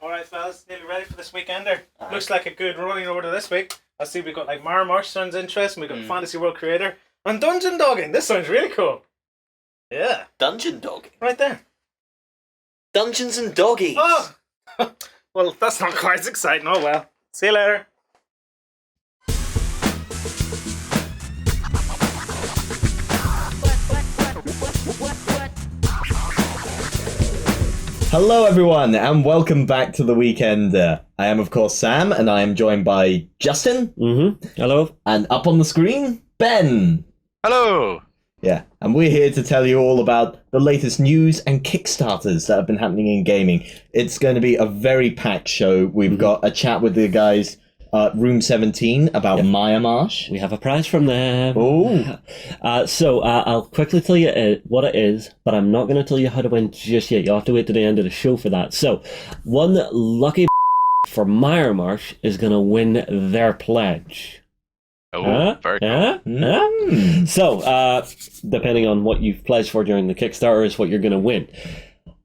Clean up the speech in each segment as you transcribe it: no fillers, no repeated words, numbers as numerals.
Alright fellas, nearly ready for this weekender. Looks like a good running order this week. I see we've got like Miremarsh sounds interesting, we've got Fantasy World Creator, and Dungeon Dogging. This sounds really cool. Yeah. Dungeon Dogging? Right there. Dungeons and Doggies! Oh! Well, that's not quite as exciting. Oh well. See you later. Hello everyone, and welcome back to The Weekender. I am of course Sam, and I am joined by Justin. Hello. And up on the screen, Ben. Hello. Yeah, and we're here to tell you all about the latest news and Kickstarters that have been happening in gaming. It's going to be a very packed show. We've got a chat with the guys Room 17 about Miremarsh. We have a prize from them. Oh. So I'll quickly tell you what it is, but I'm not going to tell you how to win just yet. You'll have to wait to the end of the show for that. So one lucky for Miremarsh is going to win their pledge. Oh, very cool. So, depending on what you've pledged for during the Kickstarter is what you're going to win.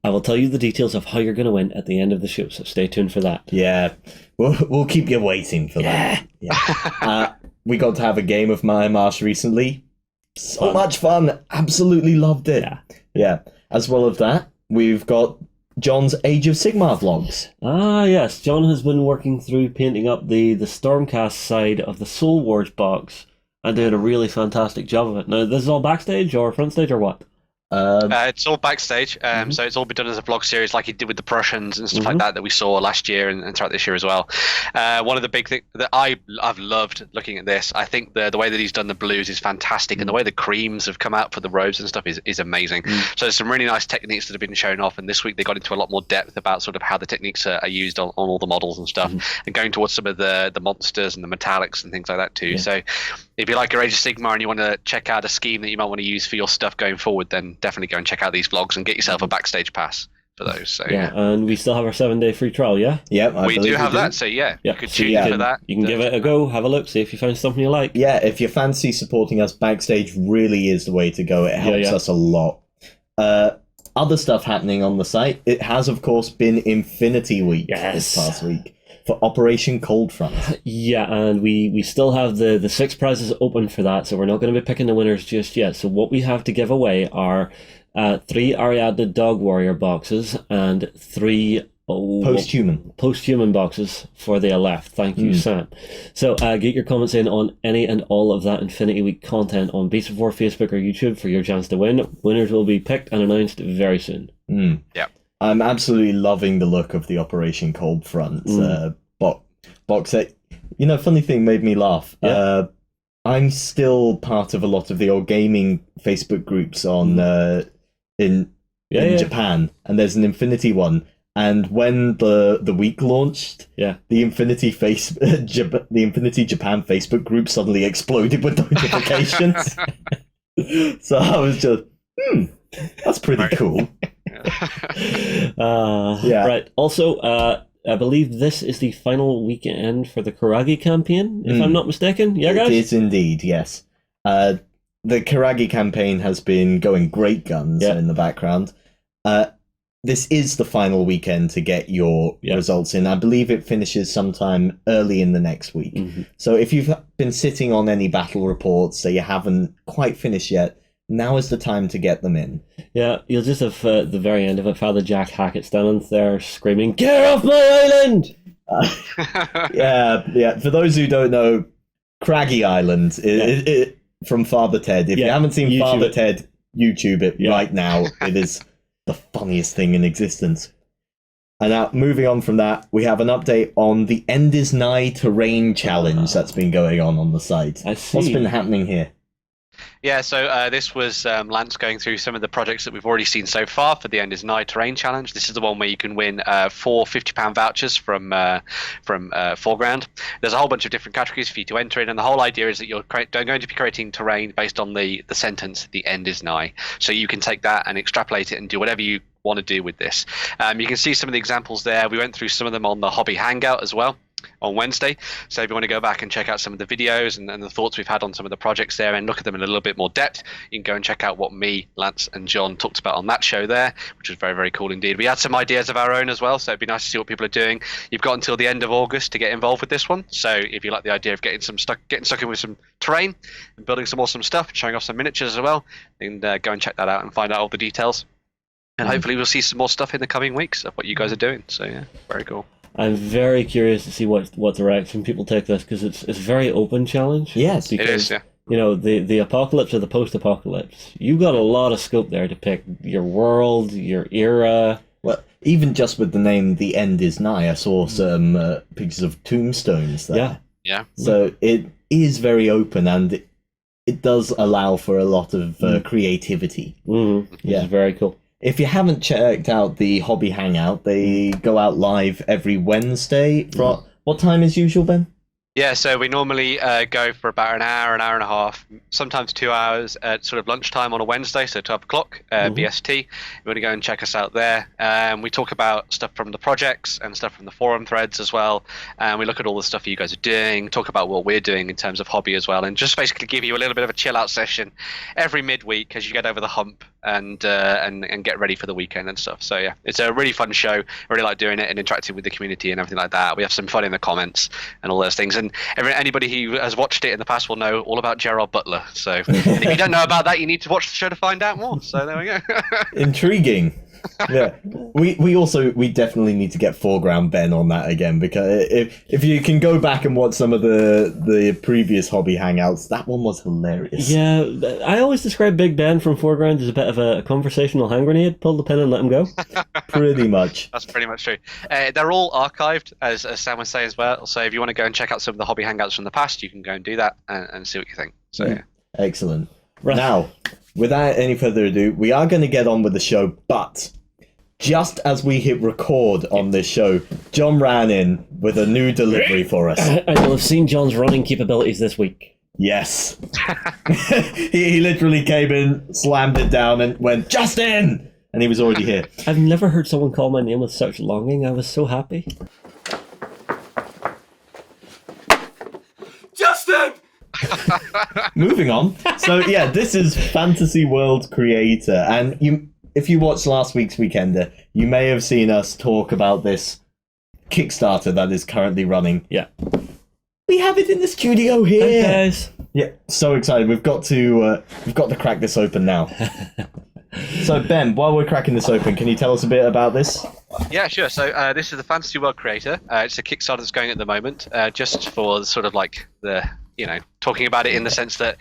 I will tell you the details of how you're going to win at the end of the show, so stay tuned for that. Yeah, we'll keep you waiting for that. Yeah. We got to have a game of Miremarsh recently. So much fun. Absolutely loved it. Yeah. As well as that, we've got John's Age of Sigmar vlogs. Ah, yes. John has been working through painting up the Stormcast side of the Soul Wars box and doing a really fantastic job of it. Now, this is all backstage or front stage or what? It's all backstage, so it's all been done as a vlog series like he did with the Prussians and stuff like that we saw last year and throughout this year as well. One of the big things that I've loved looking at this, I think the way that he's done the blues is fantastic, and the way the creams have come out for the robes and stuff is amazing. So there's some really nice techniques that have been shown off, and this week they got into a lot more depth about sort of how the techniques are used on all the models and stuff, and going towards some of the monsters and the metallics and things like that too. So if you like your Age of Sigmar and you want to check out a scheme that you might want to use for your stuff going forward, then definitely go and check out these vlogs and get yourself a backstage pass for those. So and we still have our 7-day free trial, we do have that, so you could tune in for that. You can give it a go, have a look, see if you find something you like. Yeah, if you fancy supporting us, Backstage really is the way to go. It helps us a lot. Other stuff happening on the site, it has of course been Infinity Week this past week for Operation Coldfront. Yeah, and we still have the 6 prizes open for that, so we're not going to be picking the winners just yet. So what we have to give away are 3 Ariadne Dog Warrior boxes and 3 post-human boxes for the Aleph. Thank you, Sam. So get your comments in on any and all of that Infinity Week content on Beast of War, Facebook or YouTube for your chance to win. Winners will be picked and announced very soon. Yeah. I'm absolutely loving the look of the Operation Coldfront box set. You know, funny thing made me laugh. I'm still part of a lot of the old gaming Facebook groups on in Japan, and there's an Infinity one. And when the week launched, the Infinity Japan Facebook group suddenly exploded with notifications. So I was just, that's pretty cool. Right. Also, I believe this is the final weekend for the Kurage Campaign, if I'm not mistaken. Yeah, guys? It is indeed, yes. The Kurage Campaign has been going great guns in the background. This is the final weekend to get your results in. I believe it finishes sometime early in the next week. So if you've been sitting on any battle reports that you haven't quite finished yet, now is the time to get them in. Yeah, you'll just have at the very end of it, Father Jack Hackett standing there screaming, "Get off my island!" For those who don't know, Craggy Island from Father Ted. If you haven't seen Father Ted, YouTube it right now. It is the funniest thing in existence. And now, moving on from that, we have an update on the End Is Nigh terrain challenge that's been going on the site. I see. What's been happening here? Yeah, so this was Lance going through some of the projects that we've already seen so far for the End Is Nigh Terrain Challenge. This is the one where you can win 4 £50 vouchers from Foreground. There's a whole bunch of different categories for you to enter in, and the whole idea is that you're going to be creating terrain based on the sentence, "The end is nigh." So you can take that and extrapolate it and do whatever you want to do with this. You can see some of the examples there. We went through some of them on the Hobby Hangout as well. Wednesday. So if you want to go back and check out some of the videos and the thoughts we've had on some of the projects there and look at them in a little bit more depth, you can go and check out what me, Lance, and John talked about on that show there, which was very, very cool indeed. We had some ideas of our own as well, so it'd be nice to see what people are doing. You've got until the end of August to get involved with this one. So if you like the idea of getting stuck in with some terrain and building some awesome stuff, showing off some miniatures as well, then go and check that out and find out all the details. And hopefully we'll see some more stuff in the coming weeks of what you guys are doing. So yeah, very cool. I'm very curious to see what direction people take this, because it's a very open challenge. Yes, because, it is. Yeah. You know, the apocalypse or the post-apocalypse, you've got a lot of scope there to pick your world, your era. Well, even just with the name "The End Is Nigh," I saw some pictures of tombstones there. Yeah. Yeah. So it is very open, and it does allow for a lot of creativity. Mm-hmm. Yeah. It's very cool. If you haven't checked out the Hobby Hangout, they go out live every Wednesday. What time is usual, Ben? Yeah, so we normally go for about an hour and a half, sometimes 2 hours at sort of lunchtime on a Wednesday, so 12 o'clock BST. If you want to go and check us out there. We talk about stuff from the projects and stuff from the forum threads as well. And we look at all the stuff you guys are doing, talk about what we're doing in terms of hobby as well, and just basically give you a little bit of a chill out session every midweek as you get over the hump and get ready for the weekend and stuff. So yeah, it's a really fun show. I really like doing it and interacting with the community and everything like that. We have some fun in the comments and all those things. And anybody who has watched it in the past will know all about Gerard Butler. So and if you don't know about that, you need to watch the show to find out more. So there we go. Intriguing. Yeah, we definitely need to get Foreground Ben on that again, because if you can go back and watch some of the previous Hobby Hangouts, that one was hilarious. Yeah, I always describe Big Ben from Foreground as a bit of a conversational hand grenade. Pull the pin and let him go. Pretty much. That's pretty much true. They're all archived, as Sam was saying as well. So if you want to go and check out some of the Hobby Hangouts from the past, you can go and do that and see what you think. So yeah. Excellent. Right. Now, without any further ado, we are going to get on with the show, but just as we hit record on this show, John ran in with a new delivery for us. And you'll have seen John's running capabilities this week. Yes. he literally came in, slammed it down, and went, "Justin!" And he was already here. I've never heard someone call my name with such longing. I was so happy. Justin! Moving on. So yeah, this is Fantasy World Creator, and if you watched last week's Weekender, you may have seen us talk about this Kickstarter that is currently running. Yeah. We have it in the studio here. Hey guys. Yeah, so excited. We've got to crack this open now. So Ben, while we're cracking this open, can you tell us a bit about this? Yeah, sure. So this is the Fantasy World Creator. It's a Kickstarter that's going at the moment, just for sort of like the, talking about it in the sense that,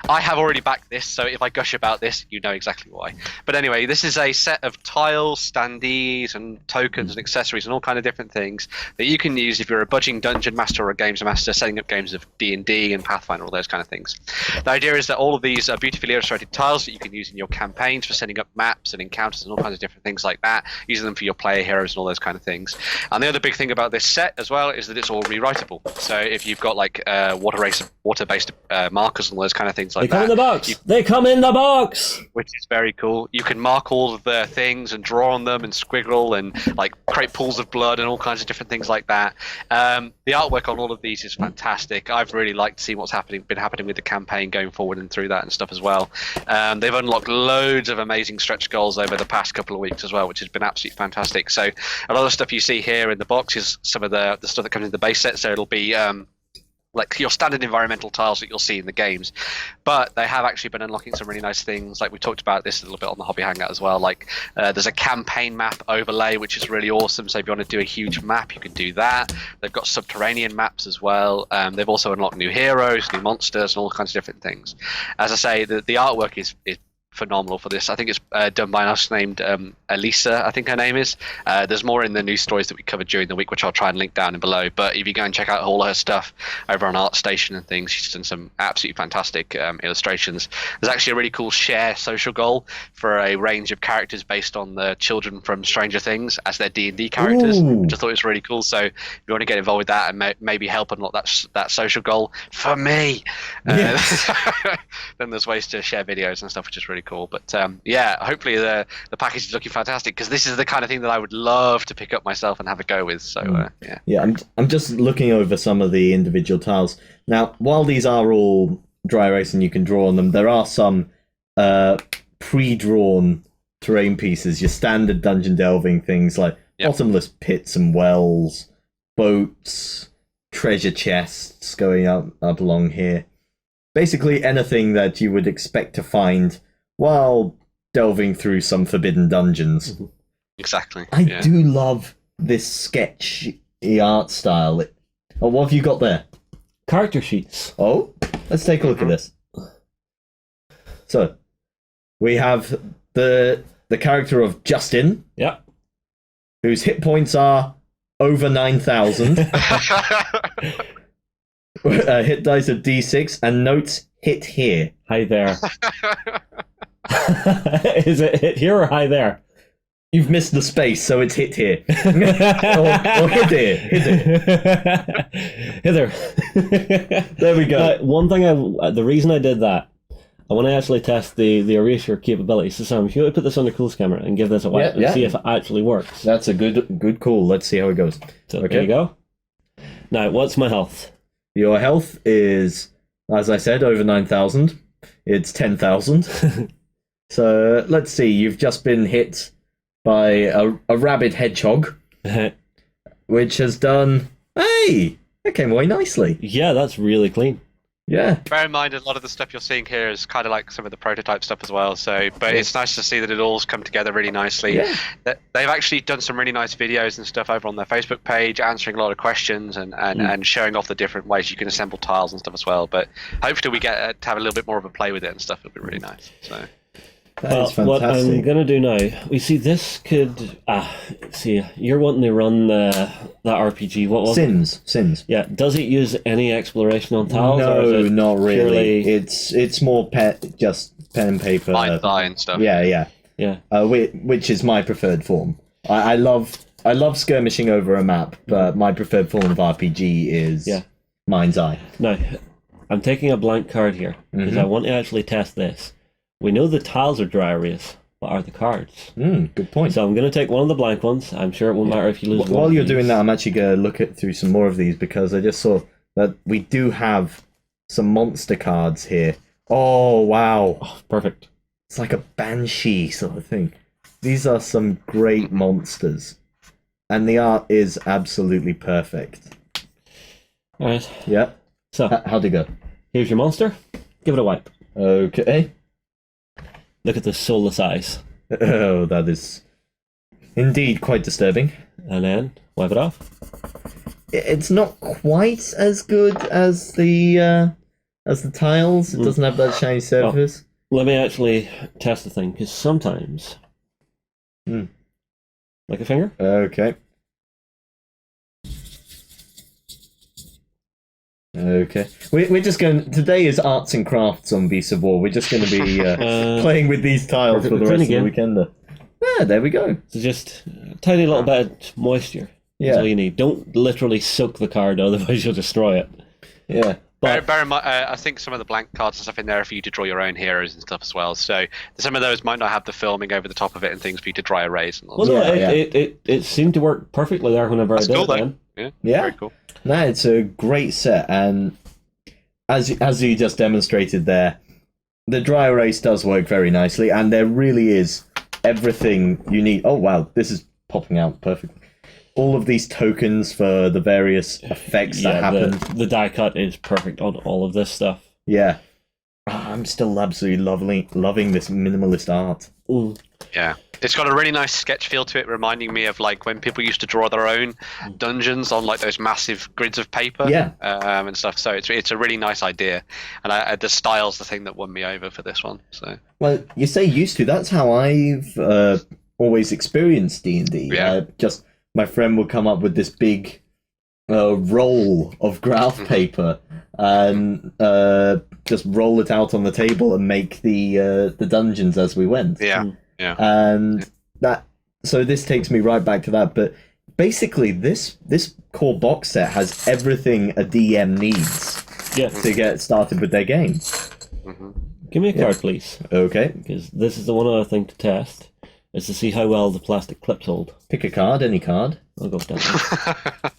I have already backed this, so if I gush about this, you know exactly why. But anyway, this is a set of tiles, standees, and tokens and accessories and all kind of different things that you can use if you're a budging dungeon master or a games master setting up games of D&D and Pathfinder, all those kind of things. The idea is that all of these are beautifully illustrated tiles that you can use in your campaigns for setting up maps and encounters and all kinds of different things like that, using them for your player heroes and all those kind of things. And the other big thing about this set as well is that it's all rewritable. So if you've got like water-based markers and all those kind of things like that. They come in the box. They come in the box. Which is very cool. You can mark all of the things and draw on them and squiggle and like create pools of blood and all kinds of different things like that. The artwork on all of these is fantastic. I've really liked seeing what's been happening with the campaign going forward and through that and stuff as well. They've unlocked loads of amazing stretch goals over the past couple of weeks as well, which has been absolutely fantastic. So a lot of stuff you see here in the box is some of the stuff that comes in the base set. So it'll be like your standard environmental tiles that you'll see in the games, but they have actually been unlocking some really nice things. Like we talked about this a little bit on the Hobby Hangout as well. Like there's a campaign map overlay, which is really awesome. So if you want to do a huge map, you can do that. They've got subterranean maps as well. They've also unlocked new heroes, new monsters, and all kinds of different things. As I say, the artwork is phenomenal for this. I think it's done by an artist named Elisa, I think her name is. There's more in the news stories that we covered during the week, which I'll try and link down and below. But if you go and check out all of her stuff over on ArtStation and things, she's done some absolutely fantastic illustrations. There's actually a really cool share social goal for a range of characters based on the children from Stranger Things as their D&D characters, which I thought was really cool. So if you want to get involved with that and maybe help unlock that social goal for me, Yes. then there's ways to share videos and stuff, which is really cool. But yeah, hopefully the package is looking fantastic. fantastic because this is the kind of thing that I would love to pick up myself and have a go with. So yeah. Yeah, I'm just looking over some of the individual tiles. Now, while these are all dry erase and you can draw on them, there are some pre-drawn terrain pieces, your standard dungeon delving things like bottomless pits and wells, boats, treasure chests going up along here. Basically anything that you would expect to find while delving through some forbidden dungeons. Exactly. I do love this sketchy art style. Oh, what have you got there? Character sheets. Oh, let's take a look at this. So, we have the character of Justin. Yeah. Whose hit points are over 9,000. Hit dice of D6 and notes hit here. Hi there. Is it hit here or hi there? You've missed the space, so it's hit here. or hit here. Hither. There we go. One thing, the reason I did that, I want to actually test the erasure capability. So Sam, if you want to put this on the Cool's camera and give this a whack and see if it actually works. That's a good call. Let's see how it goes. So there you go. Now, what's my health? Your health is, as I said, over 9,000. It's 10,000. So let's see. You've just been hit by a rabid hedgehog, which has done. Hey, that came away nicely. Yeah, that's really clean. Yeah. Bear in mind, a lot of the stuff you're seeing here is kind of like some of the prototype stuff as well. So, but it's nice to see that it all's come together really nicely. Yeah. They've actually done some really nice videos and stuff over on their Facebook page, answering a lot of questions and showing off the different ways you can assemble tiles and stuff as well. But hopefully, we get to have a little bit more of a play with it and stuff. It'll be really nice. So. That is fantastic. What I'm going to do now, we see this could... see, you're wanting to run that RPG. What was Sims. Yeah, does it use any exploration on tiles? No, or is it not really. purely... It's more just pen and paper. Line and stuff. Yeah. Which is my preferred form. I love skirmishing over a map, but my preferred form of RPG is Mind's Eye. Now, I'm taking a blank card here, because I want to actually test this. We know the tiles are dry erase, but are the cards? Good point. So I'm going to take one of the blank ones. I'm sure it won't matter if you lose one. While you're doing that, I'm actually going to look through some more of these, because I just saw that we do have some monster cards here. Oh, wow. Oh, perfect. It's like a banshee sort of thing. These are some great monsters. And the art is absolutely perfect. Alright. Yeah. So, how'd it go? Here's your monster. Give it a wipe. Okay. Look at the soulless eyes. Oh, that is indeed quite disturbing. And then wipe it off. It's not quite as good as the tiles. It doesn't have that shiny surface. Well, let me actually test the thing, because sometimes... Like a finger? Okay. Okay. We're just going... Today is Arts and Crafts on Beasts of War. We're just going to be playing with these tiles for the rest of the weekend. There we go. So just a tiny little bit of moisture. That's all you need. Don't literally soak the card, otherwise you'll destroy it. Yeah. But bear in mind, I think some of the blank cards and stuff in there are for you to draw your own heroes and stuff as well. So some of those might not have the filming over the top of it and things for you to dry erase. And all It seemed to work perfectly there whenever I did it. Then. Yeah. Very cool. No, it's a great set, and as you just demonstrated there, the dry erase does work very nicely, and there really is everything you need. Oh wow, this is popping out perfectly. All of these tokens for the various effects that happen. The die cut is perfect on all of this stuff. Yeah. I'm still absolutely loving this minimalist art. Yeah. It's got a really nice sketch feel to it, reminding me of like when people used to draw their own dungeons on like those massive grids of paper and stuff. So it's a really nice idea. And the style's the thing that won me over for this one. So. Well, you say used to. That's how I've always experienced D&D. Yeah. Just my friend would come up with this big roll of graph paper and just roll it out on the table and make the dungeons as we went. Yeah. And so this takes me right back to that. But basically, this core box set has everything a DM needs to get started with their game. Give me a card, please. Okay. Because this is the one other thing to test. is to see how well the plastic clips hold. Pick a card, any card. I'll go with that.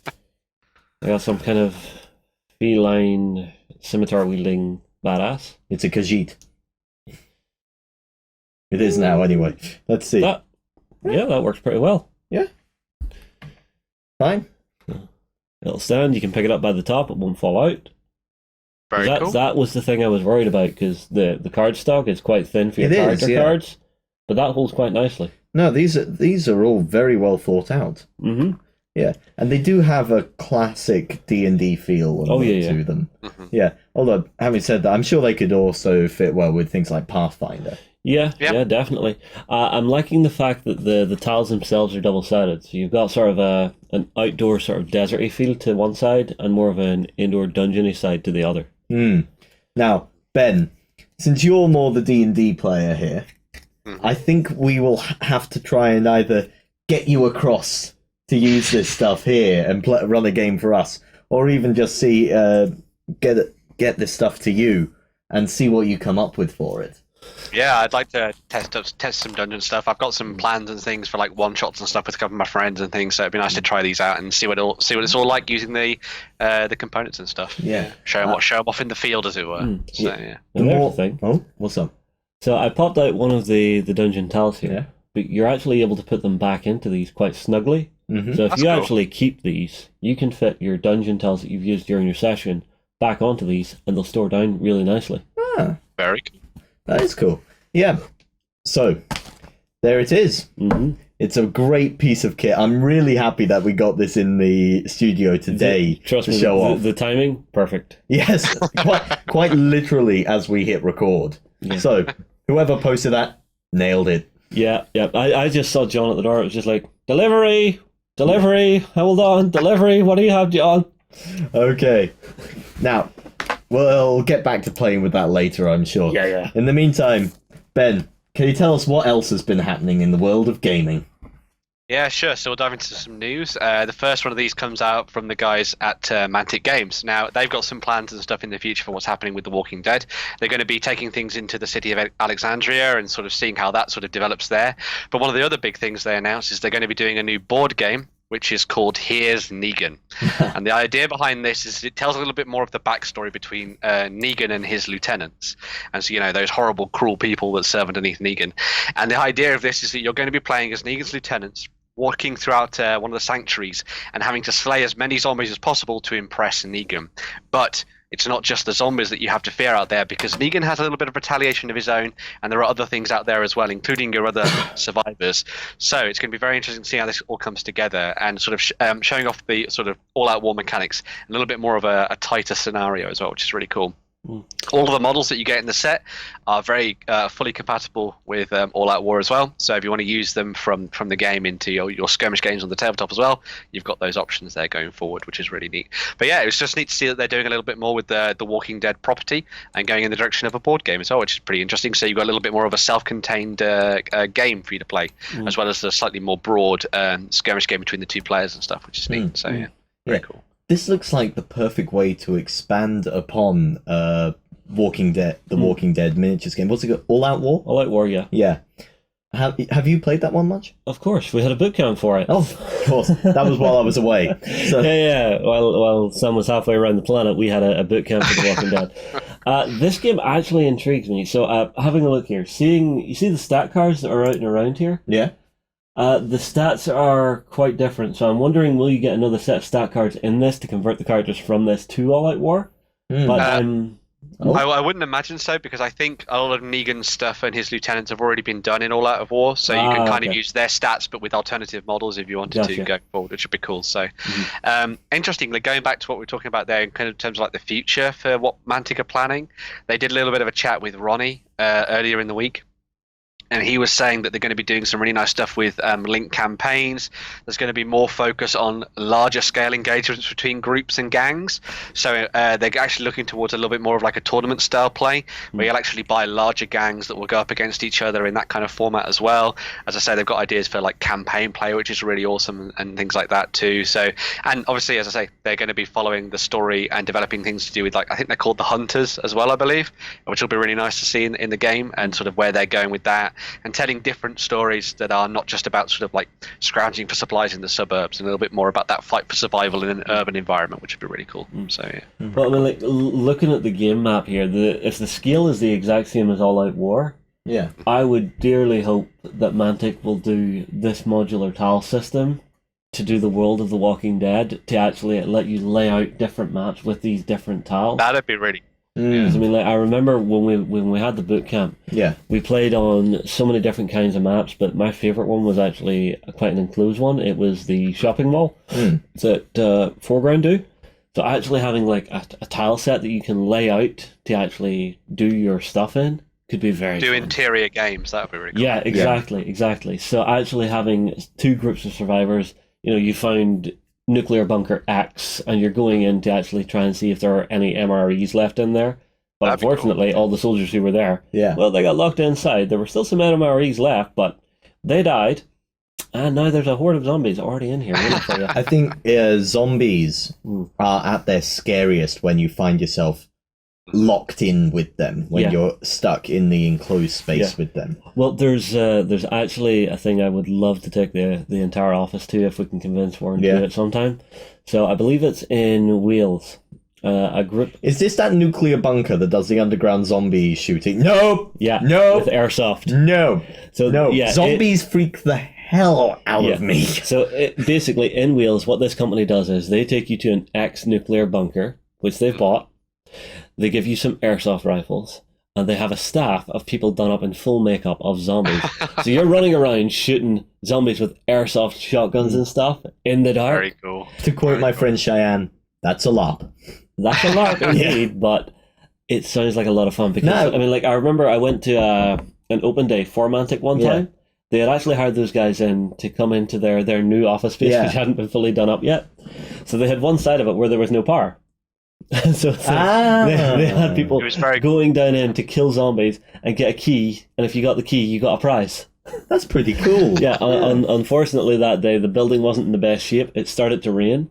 I got some kind of feline scimitar wielding badass. It's a Khajiit. It is now, anyway. Let's see. That works pretty well. Yeah. Fine. It'll stand. You can pick it up by the top. It won't fall out. Very cool. That was the thing I was worried about, because the card stock is quite thin for your character cards, but that holds quite nicely. No, these are all very well thought out. Mm-hmm. Yeah, and they do have a classic D&D feel to them. Mm-hmm. Yeah, although, having said that, I'm sure they could also fit well with things like Pathfinder. Yeah, definitely. I'm liking the fact that the tiles themselves are double-sided. So you've got sort of an outdoor sort of deserty feel to one side and more of an indoor dungeony side to the other. Now, Ben, since you're more the D&D player here, I think we will have to try and either get you across to use this stuff here and run a game for us, or even just see get this stuff to you and see what you come up with for it. Yeah, I'd like to test some dungeon stuff. I've got some plans and things for like one shots and stuff with a couple of my friends and things. So it'd be nice to try these out and see what it's all like using the components and stuff. Yeah, show them off in the field, as it were. So yeah. And there's the thing. Oh, what's up? So I popped out one of the dungeon tiles here, but you're actually able to put them back into these quite snugly. Mm-hmm. So if That's you cool. actually keep these, you can fit your dungeon tiles that you've used during your session back onto these, and they'll store down really nicely. Ah, Very cool. that is cool. Yeah. So there it is. Mm-hmm. It's a great piece of kit. I'm really happy that we got this in the studio today Trust to me, show off. the timing, perfect. Yes, quite literally as we hit record. Yeah. So whoever posted that nailed it. Yeah. I just saw John at the door. It was just like, delivery, hold on, delivery. What do you have, John? Okay. Now, we'll get back to playing with that later, I'm sure. Yeah. In the meantime, Ben, can you tell us what else has been happening in the world of gaming? Yeah, sure. So we'll dive into some news. The first one of these comes out from the guys at Mantic Games. Now, they've got some plans and stuff in the future for what's happening with The Walking Dead. They're going to be taking things into the city of Alexandria and sort of seeing how that sort of develops there. But one of the other big things they announced is they're going to be doing a new board game, which is called Here's Negan. And the idea behind this is it tells a little bit more of the backstory between Negan and his lieutenants. And so, those horrible, cruel people that serve underneath Negan. And the idea of this is that you're going to be playing as Negan's lieutenants, walking throughout one of the sanctuaries and having to slay as many zombies as possible to impress Negan. But it's not just the zombies that you have to fear out there, because Negan has a little bit of retaliation of his own, and there are other things out there as well, including your other survivors. So it's going to be very interesting to see how this all comes together and sort of showing off the sort of all-out war mechanics, a little bit more of a tighter scenario as well, which is really cool. All of the models that you get in the set are very fully compatible with All Out War as well. So if you want to use them from the game into your skirmish games on the tabletop as well, you've got those options there going forward, which is really neat. But yeah, it was just neat to see that they're doing a little bit more with the Walking Dead property and going in the direction of a board game as well, which is pretty interesting. So you've got a little bit more of a self-contained game for you to play, as well as a slightly more broad skirmish game between the two players and stuff, which is neat. So yeah, very cool. This looks like the perfect way to expand upon Walking Dead, the Walking Dead miniatures game. What's it called? All Out War? All Out War, yeah. Yeah. Have you played that one much? Of course, we had a boot camp for it. Oh, of course. That was while I was away. So. Yeah. While Sam was halfway around the planet, we had a boot camp for The Walking Dead. This game actually intrigues me. So, having a look here, you see the stat cards that are out and around here? Yeah. The stats are quite different, so I'm wondering, will you get another set of stat cards in this to convert the characters from this to All Out War? But I wouldn't imagine so, because I think a lot of Negan's stuff and his lieutenants have already been done in All Out of War, so you can kind of use their stats but with alternative models if you wanted to go forward, which would be cool. So interestingly, going back to what we were talking about there in kind of terms of like the future for what Mantic are planning, they did a little bit of a chat with Ronnie earlier in the week. And he was saying that they're going to be doing some really nice stuff with linked campaigns. There's going to be more focus on larger scale engagements between groups and gangs. So they're actually looking towards a little bit more of like a tournament style play, where you'll actually buy larger gangs that will go up against each other in that kind of format as well. As I say, they've got ideas for like campaign play, which is really awesome, and things like that too. So, and obviously, as I say, they're going to be following the story and developing things to do with, like, I think they're called the Hunters as well, I believe, which will be really nice to see in the game, and sort of where they're going with that. and telling different stories that are not just about sort of like scrounging for supplies in the suburbs, and a little bit more about that fight for survival in an urban environment, which would be really cool. So yeah. Well, I mean, like looking at the game map here, if the scale is the exact same as All Out War, Yeah. I would dearly hope that Mantic will do this modular tile system to do the world of The Walking Dead, to actually let you lay out different maps with these different tiles. That'd be really. I mean, like, I remember when we had the boot camp, we played on so many different kinds of maps, but my favourite one was actually quite an enclosed one. It was the shopping mall that Foreground do. So actually having like a tile set that you can lay out to actually do your stuff in could be very do fun. interior games. That would be really cool. Yeah, exactly. So actually having two groups of survivors, you found nuclear bunker X, and you're going in to actually try and see if there are any MREs left in there. But That'd be unfortunately, all the soldiers who were there, well, they got locked inside. There were still some MREs left, but they died. And now there's a horde of zombies already in here waiting for you. I think zombies are at their scariest when you find yourself locked in with them, when you're stuck in the enclosed space with them. Well, there's actually a thing I would love to take the entire office to, if we can convince Warren to do it sometime. So I believe it's in Wales. A group. Is this that nuclear bunker that does the underground zombie shooting? No! Yeah. No! With airsoft. No! So no. Zombies freak the hell out of me. So basically, in Wales, what this company does is they take you to an ex-nuclear bunker, which they've bought. They give you some airsoft rifles, and they have a staff of people done up in full makeup of zombies. So you're running around shooting zombies with airsoft shotguns and stuff in the dark. Very cool. To quote my friend Cheyenne, that's a LARP. That's a LARP indeed, but it sounds like a lot of fun. Because I mean, like, I remember I went to an open day for Mantic one time. They had actually hired those guys in to come into their new office space, which hadn't been fully done up yet. So they had one side of it where there was no power. so they had people going down in to kill zombies and get a key, and if you got the key, you got a prize. That's pretty cool. Unfortunately that day the building wasn't in the best shape. It started to rain,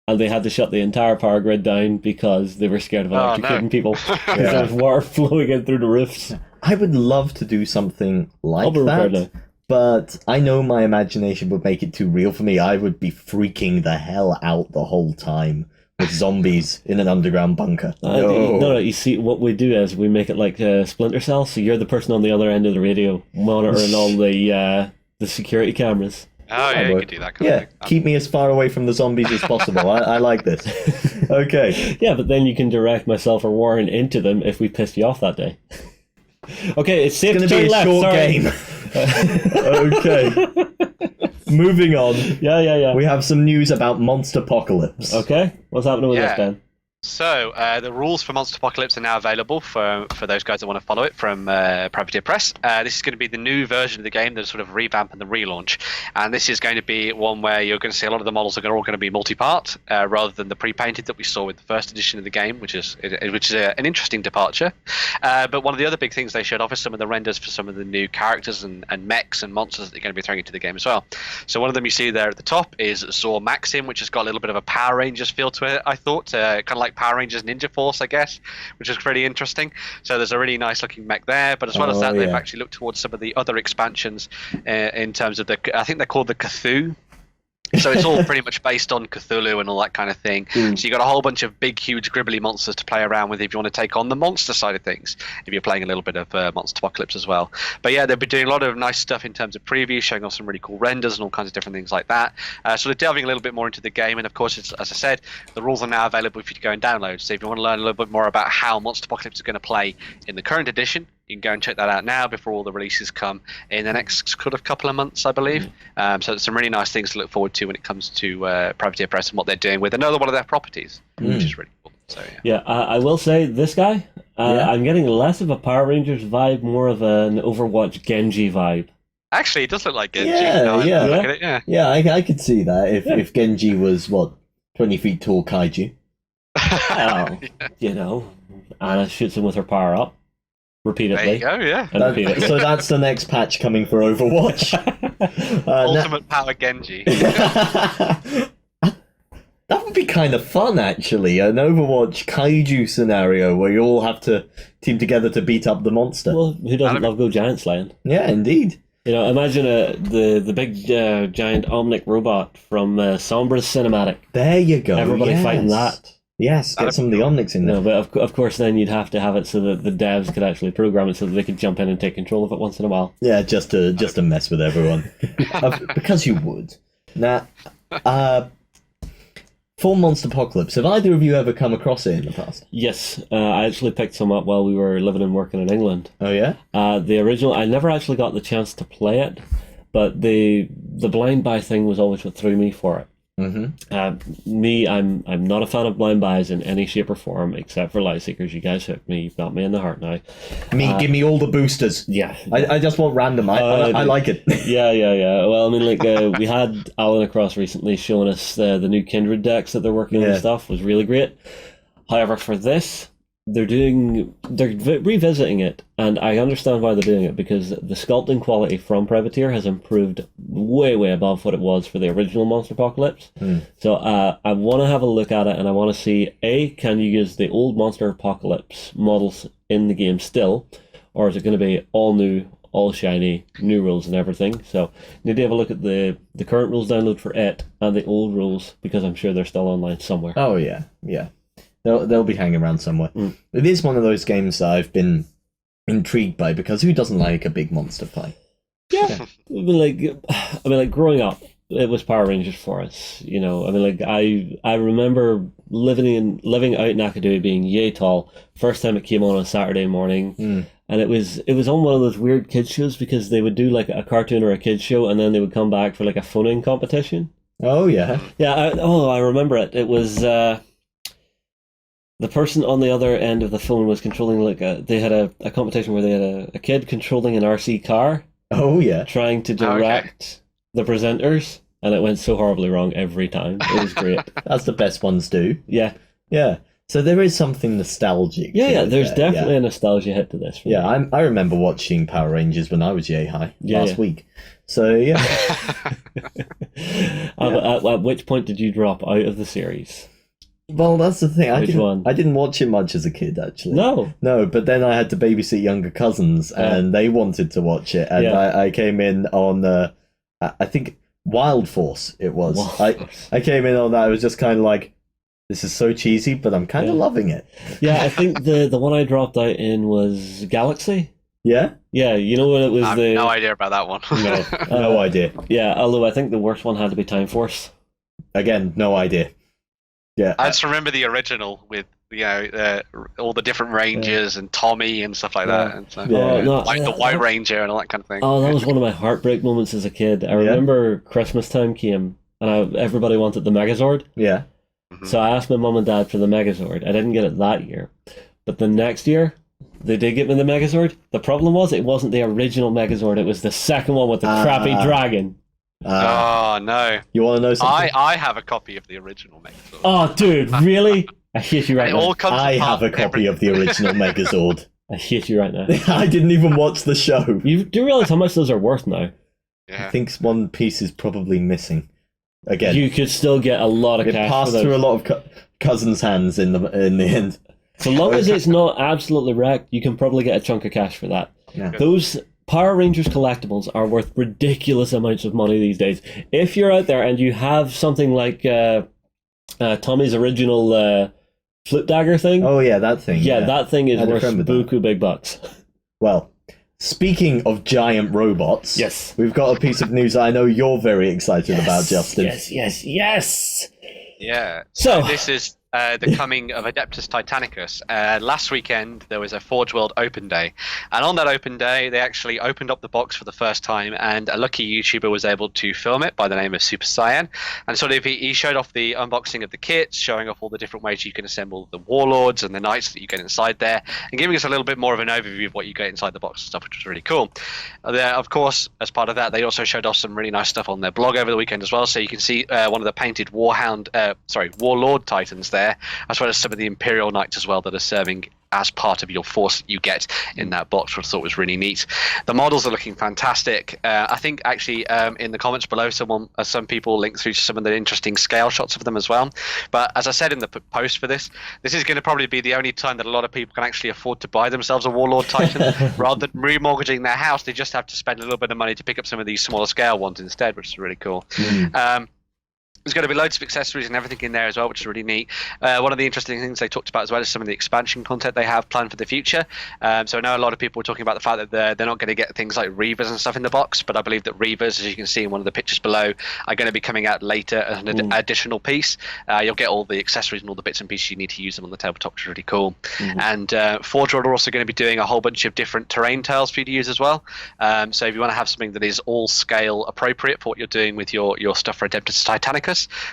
and they had to shut the entire power grid down because they were scared of electrocuting people. Because there was water flowing in through the roofs. I would love to do something like that, but I know my imagination would make it too real for me. I would be freaking the hell out the whole time with zombies in an underground bunker. No, you see, what we do is we make it like Splinter Cell, so you're the person on the other end of the radio monitoring all the security cameras. Oh, yeah, you could do that kind of thing. Keep me as far away from the zombies as possible. I like this. Okay. Yeah, but then you can direct myself or Warren into them if we pissed you off that day. Okay, it's safe to turn left. It's going to be a short game. Okay. Moving on. Yeah. We have some news about Monsterpocalypse. Okay. What's happening with this, Ben? So, the rules for Monsterpocalypse are now available for those guys that want to follow it from Privateer Press. This is going to be the new version of the game, the sort of revamp and the relaunch. And this is going to be one where you're going to see a lot of the models are all going to be multi-part, rather than the pre-painted that we saw with the first edition of the game, which is an interesting departure. But one of the other big things they showed off is some of the renders for some of the new characters and mechs and monsters that they're going to be throwing into the game as well. So one of them you see there at the top is Zor Maxim, which has got a little bit of a Power Rangers feel to it, I thought. Kind of like Power Rangers Ninja Force, I guess, which is pretty interesting. So there's a really nice looking mech there, but as well as that, they've actually looked towards some of the other expansions in terms of I think they're called the Cthulhu. So it's all pretty much based on Cthulhu and all that kind of thing. So you got a whole bunch of big, huge, gribbly monsters to play around with if you want to take on the monster side of things, if you're playing a little bit of Monsterpocalypse as well. But yeah, they've been doing a lot of nice stuff in terms of previews, showing off some really cool renders and all kinds of different things like that. So they're delving a little bit more into the game, and of course, as I said, the rules are now available for you to go and download. So if you want to learn a little bit more about how Monsterpocalypse is going to play in the current edition, you can go and check that out now before all the releases come in the next couple of months, I believe. So there's some really nice things to look forward to when it comes to Privateer Press and what they're doing with another one of their properties, which is really cool. So I will say this guy, I'm getting less of a Power Rangers vibe, more of an Overwatch Genji vibe. Actually, it does look like Genji. Yeah, I could see that if Genji was 20 feet tall kaiju. Well, Anna shoots him with her power up. Repeatedly. There you go, So that's the next patch coming for Overwatch. Ultimate Power Genji. That would be kind of fun, actually. An Overwatch kaiju scenario where you all have to team together to beat up the monster. Well, who doesn't love go giant slaying? Yeah, indeed. You know, imagine the big giant Omnic robot from Sombra's cinematic. There you go. Everybody fighting that. Yes, get some of the Omnics in there. No, but of course then you'd have to have it so that the devs could actually program it so that they could jump in and take control of it once in a while. Yeah, just to mess with everyone. Because you would. Now, for Monsterpocalypse, have either of you ever come across it in the past? Yes, I actually picked some up while we were living and working in England. Oh, yeah? The original, I never actually got the chance to play it, but the blind buy thing was always what threw me for it. Mm-hmm. I'm not a fan of blind buys in any shape or form except for Lightseekers. You guys hooked me. You've got me in the heart now. Give me all the boosters. Yeah. I just want random. I like it. Yeah. Well, I mean, like, we had Alan across recently showing us the new Kindred decks that they're working on and stuff. Was really great. However, for this, they're revisiting it, and I understand why they're doing it, because the sculpting quality from Privateer has improved way above what it was for the original Monsterpocalypse. So I want to have a look at it, and I want to see, can you use the old Monsterpocalypse models in the game still, or is it going to be all new, all shiny, new rules and everything? So need to have a look at the current rules download for it and the old rules, because I'm sure they're still online somewhere. Oh yeah. They'll be hanging around somewhere. It is one of those games that I've been intrigued by, because who doesn't like a big monster fight? Yeah. I mean, like growing up, it was Power Rangers for us. You know, I mean, like I remember living out in Akadui being yay tall. First time it came on Saturday morning, and it was on one of those weird kids shows, because they would do like a cartoon or a kids show, and then they would come back for like a phone-in competition. Oh yeah. Yeah. I remember it. It was. The person on the other end of the phone was controlling they had a competition where they had a kid controlling an RC car. Oh yeah. Trying to direct the presenters, and it went so horribly wrong every time. It was great. As the best ones do. Yeah. Yeah. So there is something nostalgic. Yeah, there's definitely a nostalgia hit to this. For me. I remember watching Power Rangers when I was yay high last week. So yeah. At which point did you drop out of the series? Well, that's the thing. Which one? I didn't watch it much as a kid, actually. No, but then I had to babysit younger cousins, and they wanted to watch it, and I came in on, I think, Wild Force it was. I came in on that. I was just kind of like, this is so cheesy, but I'm kind of loving it. Yeah, I think the one I dropped out in was Galaxy. Yeah? Yeah, you know what it was? I have no idea about that one. No idea. Yeah, although I think the worst one had to be Time Force. Again, no idea. Yeah, I just remember the original with all the different Rangers and Tommy and stuff like that, and so, like the White Ranger and all that kind of thing. Oh, that was one of my heartbreak moments as a kid. I remember Christmas time came and everybody wanted the Megazord. Yeah. Mm-hmm. So I asked my mum and dad for the Megazord. I didn't get it that year, but the next year they did get me the Megazord. The problem was it wasn't the original Megazord. It was the second one with the crappy dragon. Oh no! You want to know something? I have a copy of the original Megazord. Oh, dude, really? I hate you right now. I have a copy of the original Megazord. I hate you right now. I didn't even watch the show. You do realize how much those are worth now? Yeah. I think one piece is probably missing. Again, you could still get a lot of cash. It passed through a lot of cousins' hands in the end. So long as it's not absolutely wrecked, you can probably get a chunk of cash for that. Yeah. Those Power Rangers collectibles are worth ridiculous amounts of money these days. If you're out there and you have something like Tommy's original flip dagger thing. Oh yeah, that thing. Yeah, that thing is worth buku big bucks. Well, speaking of giant robots, yes, we've got a piece of news I know you're very excited about, Justin. Yes. Yeah. So this is the coming of Adeptus Titanicus. Last weekend there was a Forge World open day, and on that open day they actually opened up the box for the first time, and a lucky YouTuber was able to film it by the name of Super Cyan, and sort of he showed off the unboxing of the kits, showing off all the different ways you can assemble the warlords and the knights that you get inside there, and giving us a little bit more of an overview of what you get inside the box and stuff, which was really cool. Of course, as part of that, they also showed off some really nice stuff on their blog over the weekend as well, so you can see one of the painted Warlord Titans there, as well as some of the Imperial Knights as well that are serving as part of your force that you get in that box, which I thought was really neat. The models are looking fantastic. I think actually in the comments below, some people linked through to some of the interesting scale shots of them as well. But as I said in the post for this is going to probably be the only time that a lot of people can actually afford to buy themselves a Warlord Titan. Rather than remortgaging their house, they just have to spend a little bit of money to pick up some of these smaller scale ones instead, which is really cool. There's going to be loads of accessories and everything in there as well, which is really neat. One of the interesting things they talked about as well is some of the expansion content they have planned for the future. So I know a lot of people were talking about the fact that they're not going to get things like Reavers and stuff in the box, but I believe that Reavers, as you can see in one of the pictures below, are going to be coming out later as an additional piece. You'll get all the accessories and all the bits and pieces you need to use them on the tabletop, which is really cool. And Forge World are also going to be doing a whole bunch of different terrain tiles for you to use as well. So if you want to have something that is all scale appropriate for what you're doing with your stuff for Adeptus Titanicus,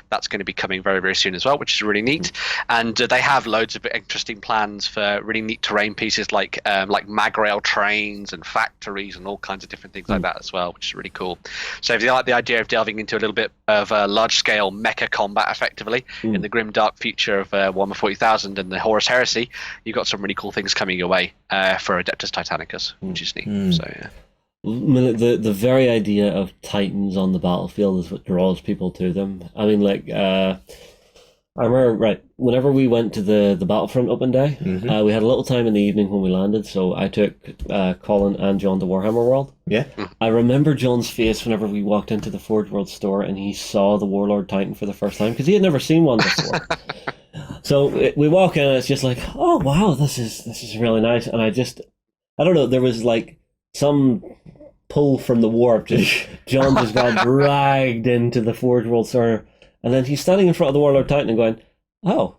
that's going to be coming very, very soon as well, which is really neat. And they have loads of interesting plans for really neat terrain pieces like magrail trains and factories and all kinds of different things like that as well, which is really cool. So if you like the idea of delving into a little bit of large-scale mecha combat effectively in the grim dark future of Warhammer 40,000 and the Horus Heresy, you've got some really cool things coming your way for Adeptus Titanicus, which is neat. So yeah. The very idea of Titans on the battlefield is what draws people to them. I mean, like, I remember, whenever we went to the Battlefront open day, we had a little time in the evening when we landed, so I took Colin and John to Warhammer World. Yeah. I remember John's face whenever we walked into the Forge World store and he saw the Warlord Titan for the first time, because he had never seen one before. So we walk in and it's just like, oh wow, this is really nice. And I don't know, there was like some pull from the warp. John just got dragged into the Forge World store, and then he's standing in front of the Warlord Titan and going, oh,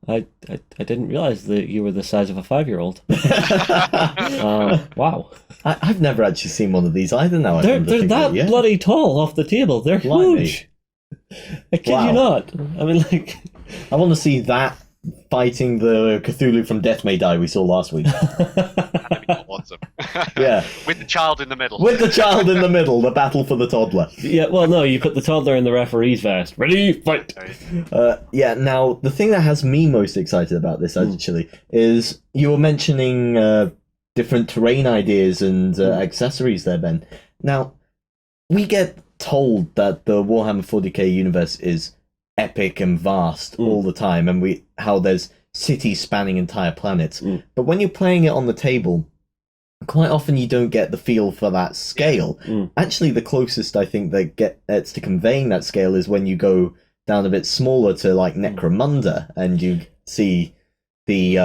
I didn't realize that you were the size of a 5-year-old. Wow. I've never actually seen one of these either now. They're that bloody tall off the table. They're huge. I kid you not. I mean, like, I want to see that fighting the Cthulhu from Death May Die we saw last week. Awesome. Yeah. With the child in the middle. With the child in the middle, the battle for the toddler. Yeah, well, no, you put the toddler in the referee's vest. Ready, fight! Now, the thing that has me most excited about this, actually, is you were mentioning different terrain ideas and accessories there, Ben. Now, we get told that the Warhammer 40k universe is epic and vast all the time, and how there's cities spanning entire planets. But when you're playing it on the table, quite often you don't get the feel for that scale. Actually, the closest I think that gets to conveying that scale is when you go down a bit smaller to like Necromunda, and you see the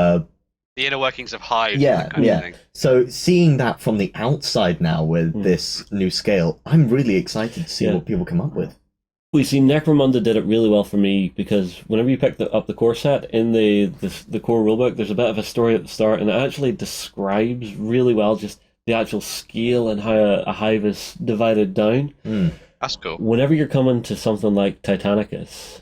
inner workings of Hive. Yeah, kind of thing. So seeing that from the outside now with this new scale, I'm really excited to see what people come up with. We see Necromunda did it really well for me, because whenever you pick up the core set in the core rulebook, there's a bit of a story at the start, and it actually describes really well just the actual scale and how a hive is divided down. That's cool. Whenever you're coming to something like Titanicus,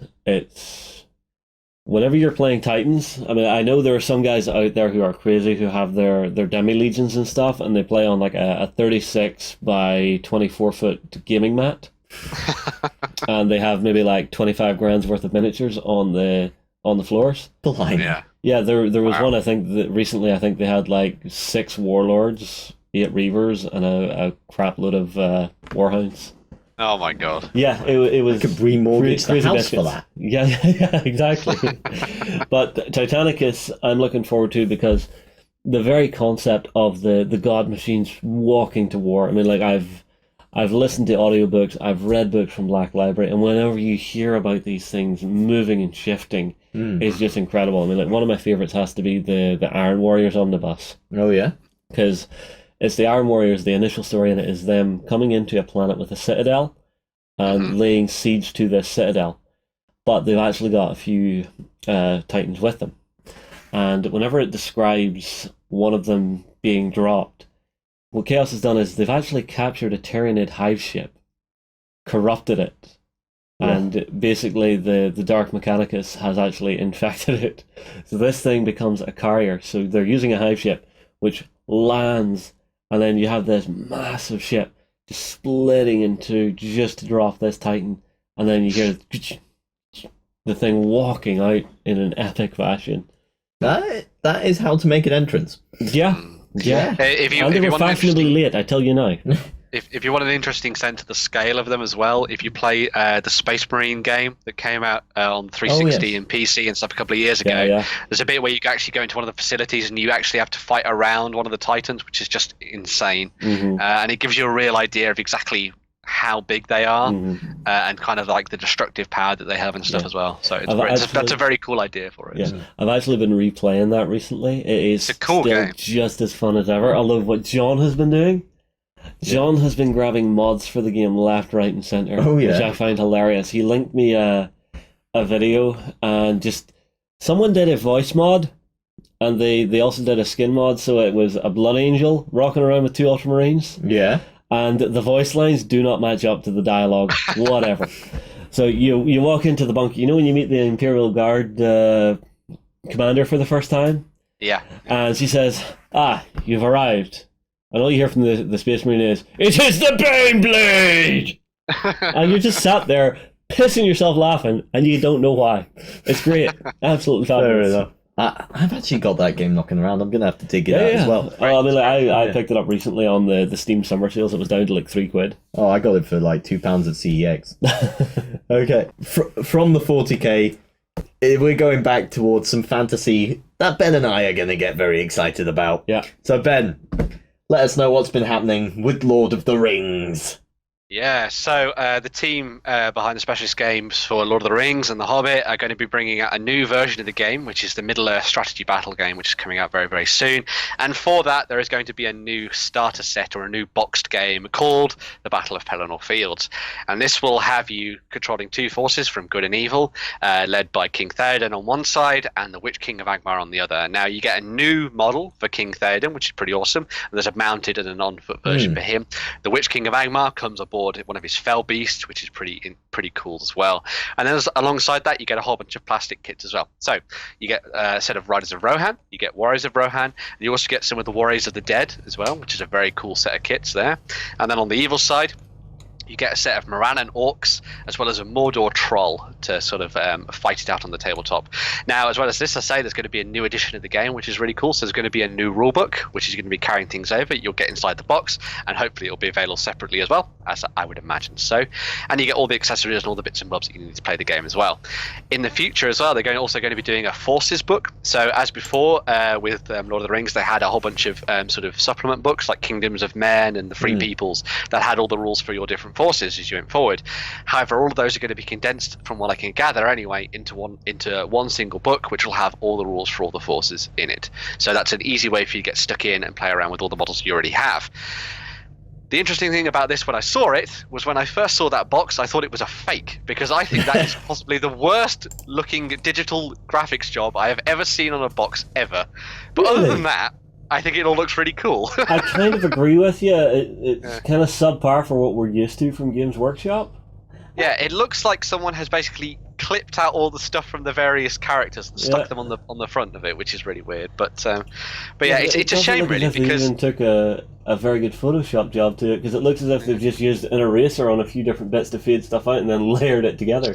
whenever you're playing Titans, I mean, I know there are some guys out there who are crazy who have their demi-legions and stuff, and they play on like a 36 by 24 foot gaming mat. And they have maybe like 25 grand's worth of miniatures on the floors. Yeah, there was one, I think, that recently I think they had like 6 warlords, 8 reavers, and a crap load of warhounds. Oh my god. Yeah, it was. I could remortgage the house for that. Yeah, exactly. But Titanicus, I'm looking forward to, because the very concept of the god machines walking to war. I mean, like, I've listened to audiobooks, I've read books from Black Library, and whenever you hear about these things moving and shifting, it's just incredible. I mean, like, one of my favourites has to be the Iron Warriors Omnibus. Oh, yeah? Because it's the Iron Warriors, the initial story in it is them coming into a planet with a citadel and laying siege to this citadel. But they've actually got a few Titans with them. And whenever it describes one of them being dropped, what Chaos has done is they've actually captured a Tyranid hive ship, corrupted it, and basically the Dark Mechanicus has actually infected it. So this thing becomes a carrier. So they're using a hive ship, which lands, and then you have this massive ship just splitting in two just to drop this Titan, and then you hear the thing walking out in an epic fashion. That that is how to make an entrance. Yeah. If you And they if you were want an fashionably interesting- late, I tell you now. if you want an interesting sense of the scale of them as well, if you play the Space Marine game that came out on 360 and PC and stuff a couple of years ago, Yeah. there's a bit where you actually go into one of the facilities and you actually have to fight around one of the Titans, which is just insane. And it gives you a real idea of exactly how big they are and kind of like the destructive power that they have and stuff as well. So that's a very cool idea for it. Yeah, I've actually been replaying that recently. It is It's a cool still game. just as fun as ever. I love what John has been doing. John has been grabbing mods for the game left, right, and center, which I find hilarious. He linked me a video, and just someone did a voice mod, and they also did a skin mod, so it was a Blood Angel rocking around with 2 Ultramarines. Yeah. And the voice lines do not match up to the dialogue, whatever. So you walk into the bunker, when you meet the Imperial Guard commander for the first time? Yeah. And she says, you've arrived. And all you hear from the Space Marine is, "It is the Baneblade!" And you're just sat there, pissing yourself laughing, and you don't know why. It's great. Absolutely fabulous. Fair enough. I've actually got that game knocking around. I'm going to have to dig it out as well. Oh, I mean, I picked it up recently on the Steam summer sales. It was down to like £3. Oh, I got it for like £2 at CEX. Okay. From the 40k, we're going back towards some fantasy that Ben and I are going to get very excited about. Yeah. So, Ben, let us know what's been happening with Lord of the Rings. Yeah, so the team behind the specialist games for Lord of the Rings and The Hobbit are going to be bringing out a new version of the game, which is the Middle-earth strategy battle game, which is coming out very, very soon. And for that, there is going to be a new starter set or a new boxed game called the Battle of Pelennor Fields. And this will have you controlling 2 forces from good and evil, led by King Theoden on one side and the Witch King of Angmar on the other. Now, you get a new model for King Theoden, which is pretty awesome. And there's a mounted and a on-foot version for him. The Witch King of Angmar comes aboard one of his fell beasts, which is pretty cool as well. And then alongside that, you get a whole bunch of plastic kits as well. So you get a set of Riders of Rohan, you get Warriors of Rohan, and you also get some of the Warriors of the Dead as well, which is a very cool set of kits there. And then on the evil side, you get a set of Morannon Orcs as well as a Mordor Troll to sort of fight it out on the tabletop. Now, as well as this, I say there's going to be a new edition of the game, which is really cool. So there's going to be a new rulebook, which is going to be carrying things over. You'll get inside the box, and hopefully it'll be available separately as well, as I would imagine so. And you get all the accessories and all the bits and bobs that you need to play the game as well. In the future as well, they're also going to be doing a Forces book. So as before with Lord of the Rings, they had a whole bunch of sort of supplement books like Kingdoms of Men and the Free Peoples that had all the rules for your different forces as you went forward. However, all of those are going to be condensed, from what I can gather anyway, into one single book, which will have all the rules for all the forces in it. So that's an easy way for you to get stuck in and play around with all the models you already have. The interesting thing about this when I saw it was when I first saw that box, I thought it was a fake, because I think that is possibly the worst looking digital graphics job I have ever seen on a box ever. But other than that, I think it all looks really cool. I kind of agree with you. It's kind of subpar for what we're used to from Games Workshop. Yeah, it looks like someone has basically clipped out all the stuff from the various characters and stuck them on the front of it, which is really weird. But yeah, it's a shame look really, as if because they even took a very good Photoshop job to it, because it looks as if they've just used an eraser on a few different bits to fade stuff out and then layered it together.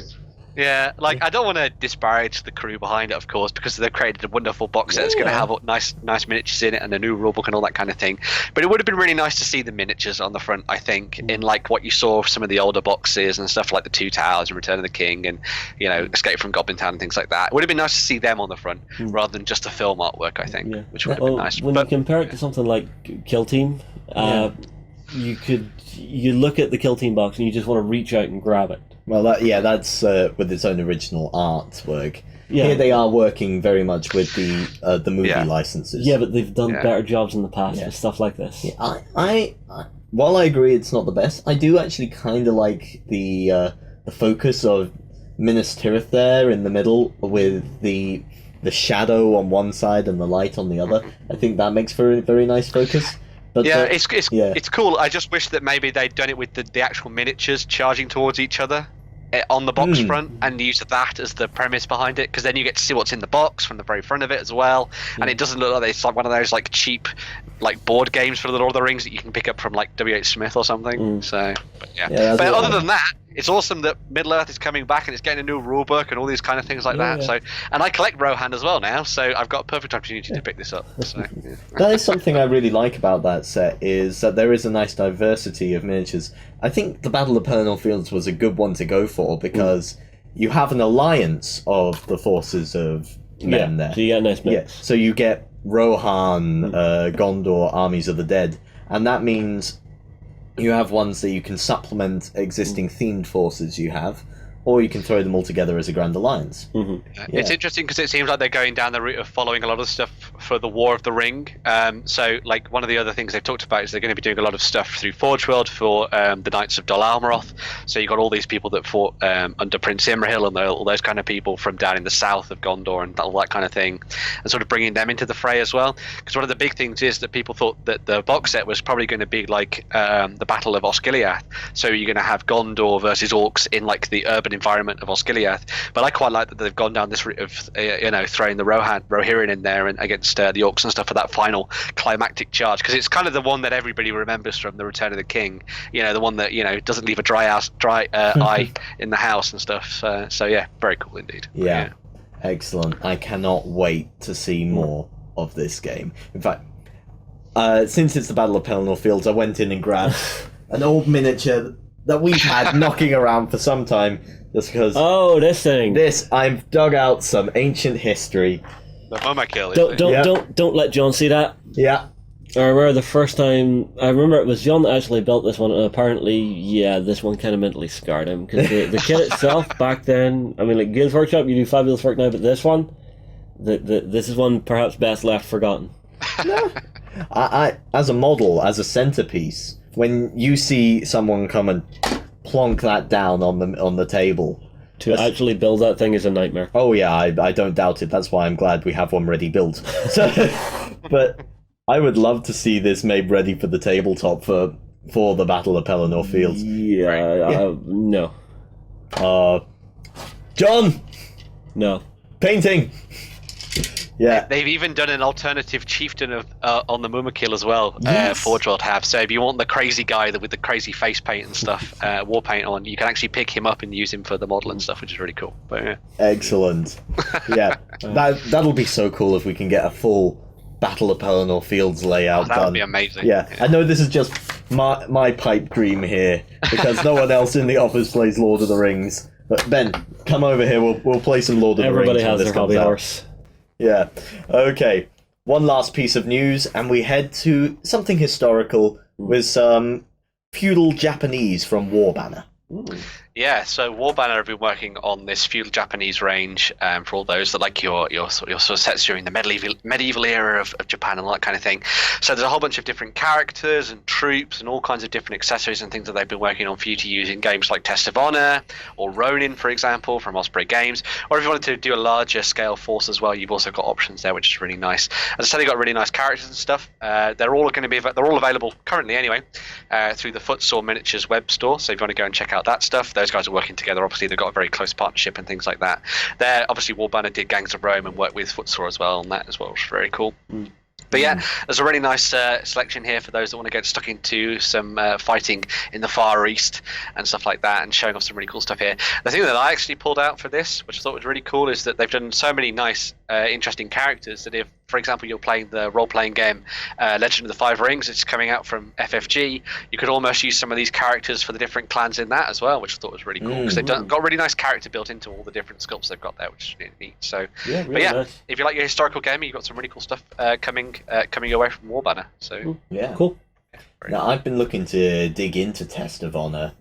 yeah, like I don't want to disparage the crew behind it, of course, because they've created a wonderful box set that's going to have nice miniatures in it and a new rulebook and all that kind of thing. But it would have been really nice to see the miniatures on the front, I think, in like what you saw of some of the older boxes and stuff like the Two Towers and Return of the King and, you know, Escape from Goblin Town and things like that. It would have been nice to see them on the front rather than just the film artwork, I think, which would have been nice. When you compare it to something like Kill Team, you look at the Kill Team box and you just want to reach out and grab it. Well, that's with its own original artwork. Yeah. Here they are working very much with the movie licenses. Yeah, but they've done better jobs in the past with stuff like this. Yeah, I while I agree it's not the best, I do actually kind of like the focus of Minas Tirith there in the middle with the shadow on one side and the light on the other. I think that makes for a very nice focus. But it's cool. I just wish that maybe they'd done it with the actual miniatures charging towards each other on the box front and use that as the premise behind it, because then you get to see what's in the box from the very front of it as well, and it doesn't look like it's like one of those like cheap like board games for the Lord of the Rings that you can pick up from like W.H. Smith or something. So, but other than that, it's awesome that Middle Earth is coming back and it's getting a new rule book and all these kind of things like that. Yeah. So, and I collect Rohan as well now, so I've got a perfect opportunity to pick this up. So, yeah. That is something I really like about that set, is that there is a nice diversity of miniatures. I think the Battle of Pelennor Fields was a good one to go for, because you have an alliance of the forces of men there. So you get a nice mix. Yeah, so you get Rohan, Gondor, Armies of the Dead, and that means you have ones that you can supplement existing themed forces you have, or you can throw them all together as a Grand Alliance. Mm-hmm. It's interesting because it seems like they're going down the route of following a lot of stuff for the War of the Ring. So, like, one of the other things they've talked about is they're going to be doing a lot of stuff through Forge World for the Knights of Dol Amroth. So you've got all these people that fought under Prince Imrahil and all those kind of people from down in the south of Gondor and all that kind of thing, and sort of bringing them into the fray as well. Because one of the big things is that people thought that the box set was probably going to be like the Battle of Osgiliath. So you're going to have Gondor versus Orcs in like the urban environment of Osgiliath, but I quite like that they've gone down this route of throwing the Rohirrim in there and against the Orcs and stuff for that final climactic charge, because it's kind of the one that everybody remembers from the Return of the King, the one that doesn't leave a dry eye in the house and stuff. So yeah, very cool indeed. Yeah, excellent. I cannot wait to see more of this game. In fact, since it's the Battle of Pelennor Fields, I went in and grabbed an old miniature that we've had knocking around for some time, just because... Oh, this thing! I've dug out some ancient history. The Momakill. Don't let John see that. Yeah. I remember the first time... I remember it was John that actually built this one, and apparently, this one kind of mentally scarred him, because the kit itself, back then... I mean, like, Games Workshop, you do fabulous work now, but this one... this is one perhaps best left forgotten. No. I as a model, as a centerpiece... When you see someone come and plonk that down on the table... To actually build that thing is a nightmare. Oh yeah, I don't doubt it. That's why I'm glad we have one ready built. So, but I would love to see this made ready for the tabletop for the Battle of Pelennor Fields. No. John! No. Painting! Yeah. They've even done an alternative chieftain on the Mumakil as well. Yes. Forge World have. So if you want the crazy guy with the crazy face paint and stuff, war paint on, you can actually pick him up and use him for the model and stuff, which is really cool. But yeah. Excellent. Yeah, that'll be so cool if we can get a full Battle of Pelennor Fields layout that done. would be amazing. Yeah, I know this is just my pipe dream here, because no one else in the office plays Lord of the Rings. But Ben, come over here. We'll play some Lord of the Rings. Everybody has when this their comes hobby out. horse. Yeah. Okay. One last piece of news, and we head to something historical with some feudal Japanese from Warbanner. Yeah, so Warbanner have been working on this feudal Japanese range for all those that like your sort of sets during the medieval era of Japan and all that kind of thing. So there's a whole bunch of different characters and troops and all kinds of different accessories and things that they've been working on for you to use in games like Test of Honor or Ronin, for example, from Osprey Games. Or if you wanted to do a larger scale force as well, you've also got options there, which is really nice. As I said, they've got really nice characters and stuff. They're all available currently anyway through the Footsore Miniatures web store. So if you want to go and check out that stuff, those guys are working together. Obviously, they've got a very close partnership and things like that. They're obviously Warbanner did Gangs of Rome and worked with Footsore as well on that as well, which is very cool. But yeah, there's a really nice selection here for those that want to get stuck into some fighting in the Far East and stuff like that, and showing off some really cool stuff here. The thing that I actually pulled out for this, which I thought was really cool, is that they've done so many nice, interesting characters that if, for example, you're playing the role-playing game Legend of the Five Rings, it's coming out from FFG, you could almost use some of these characters for the different clans in that as well, which I thought was really cool, because they've got really nice character built into all the different sculpts they've got there, which is really neat. So, nice. If you like your historical gaming, you've got some really cool stuff coming away from Warbanner. So Cool. Now, I've been looking to dig into Test of Honor.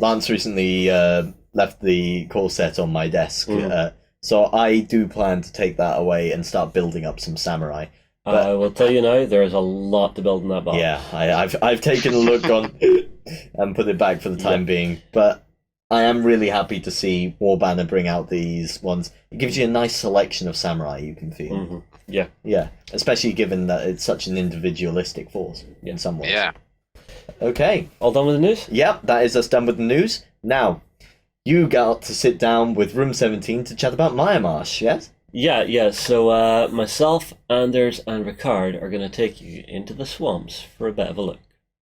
Lance recently left the core set on my desk, so I do plan to take that away and start building up some samurai. But, I will tell you now, there is a lot to build in that box. Yeah, I've taken a look on and put it back for the time being, but I am really happy to see Warbanner bring out these ones. It gives you a nice selection of samurai you can feel. Mm-hmm. Yeah. Yeah, especially given that it's such an individualistic force in some ways. Yeah. Okay. All done with the news? Yep, that is us done with the news. Now, you got to sit down with Room 17 to chat about Miremarsh, yes? Yeah. So myself, Anders, and Ricard are going to take you into the swamps for a bit of a look.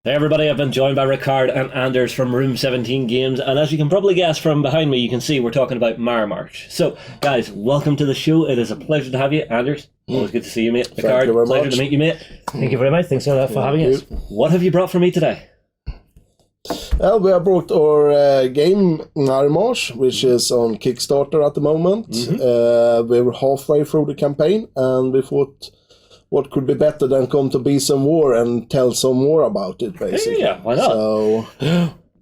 Hey everybody, I've been joined by Ricard and Anders from Room 17 Games, and as you can probably guess from behind me, you can see we're talking about Miremarsh. So, guys, welcome to the show. It is a pleasure to have you. Anders, always good to see you, mate. Ricard, pleasure to meet you, mate. Thank you very much. Thanks a lot for having us. What have you brought for me today? Well, we have brought our game Miremarsh, which is on Kickstarter at the moment. We're halfway through the campaign, and we thought, what could be better than come to Beast and War and tell some more about it, basically. Yeah, why not? So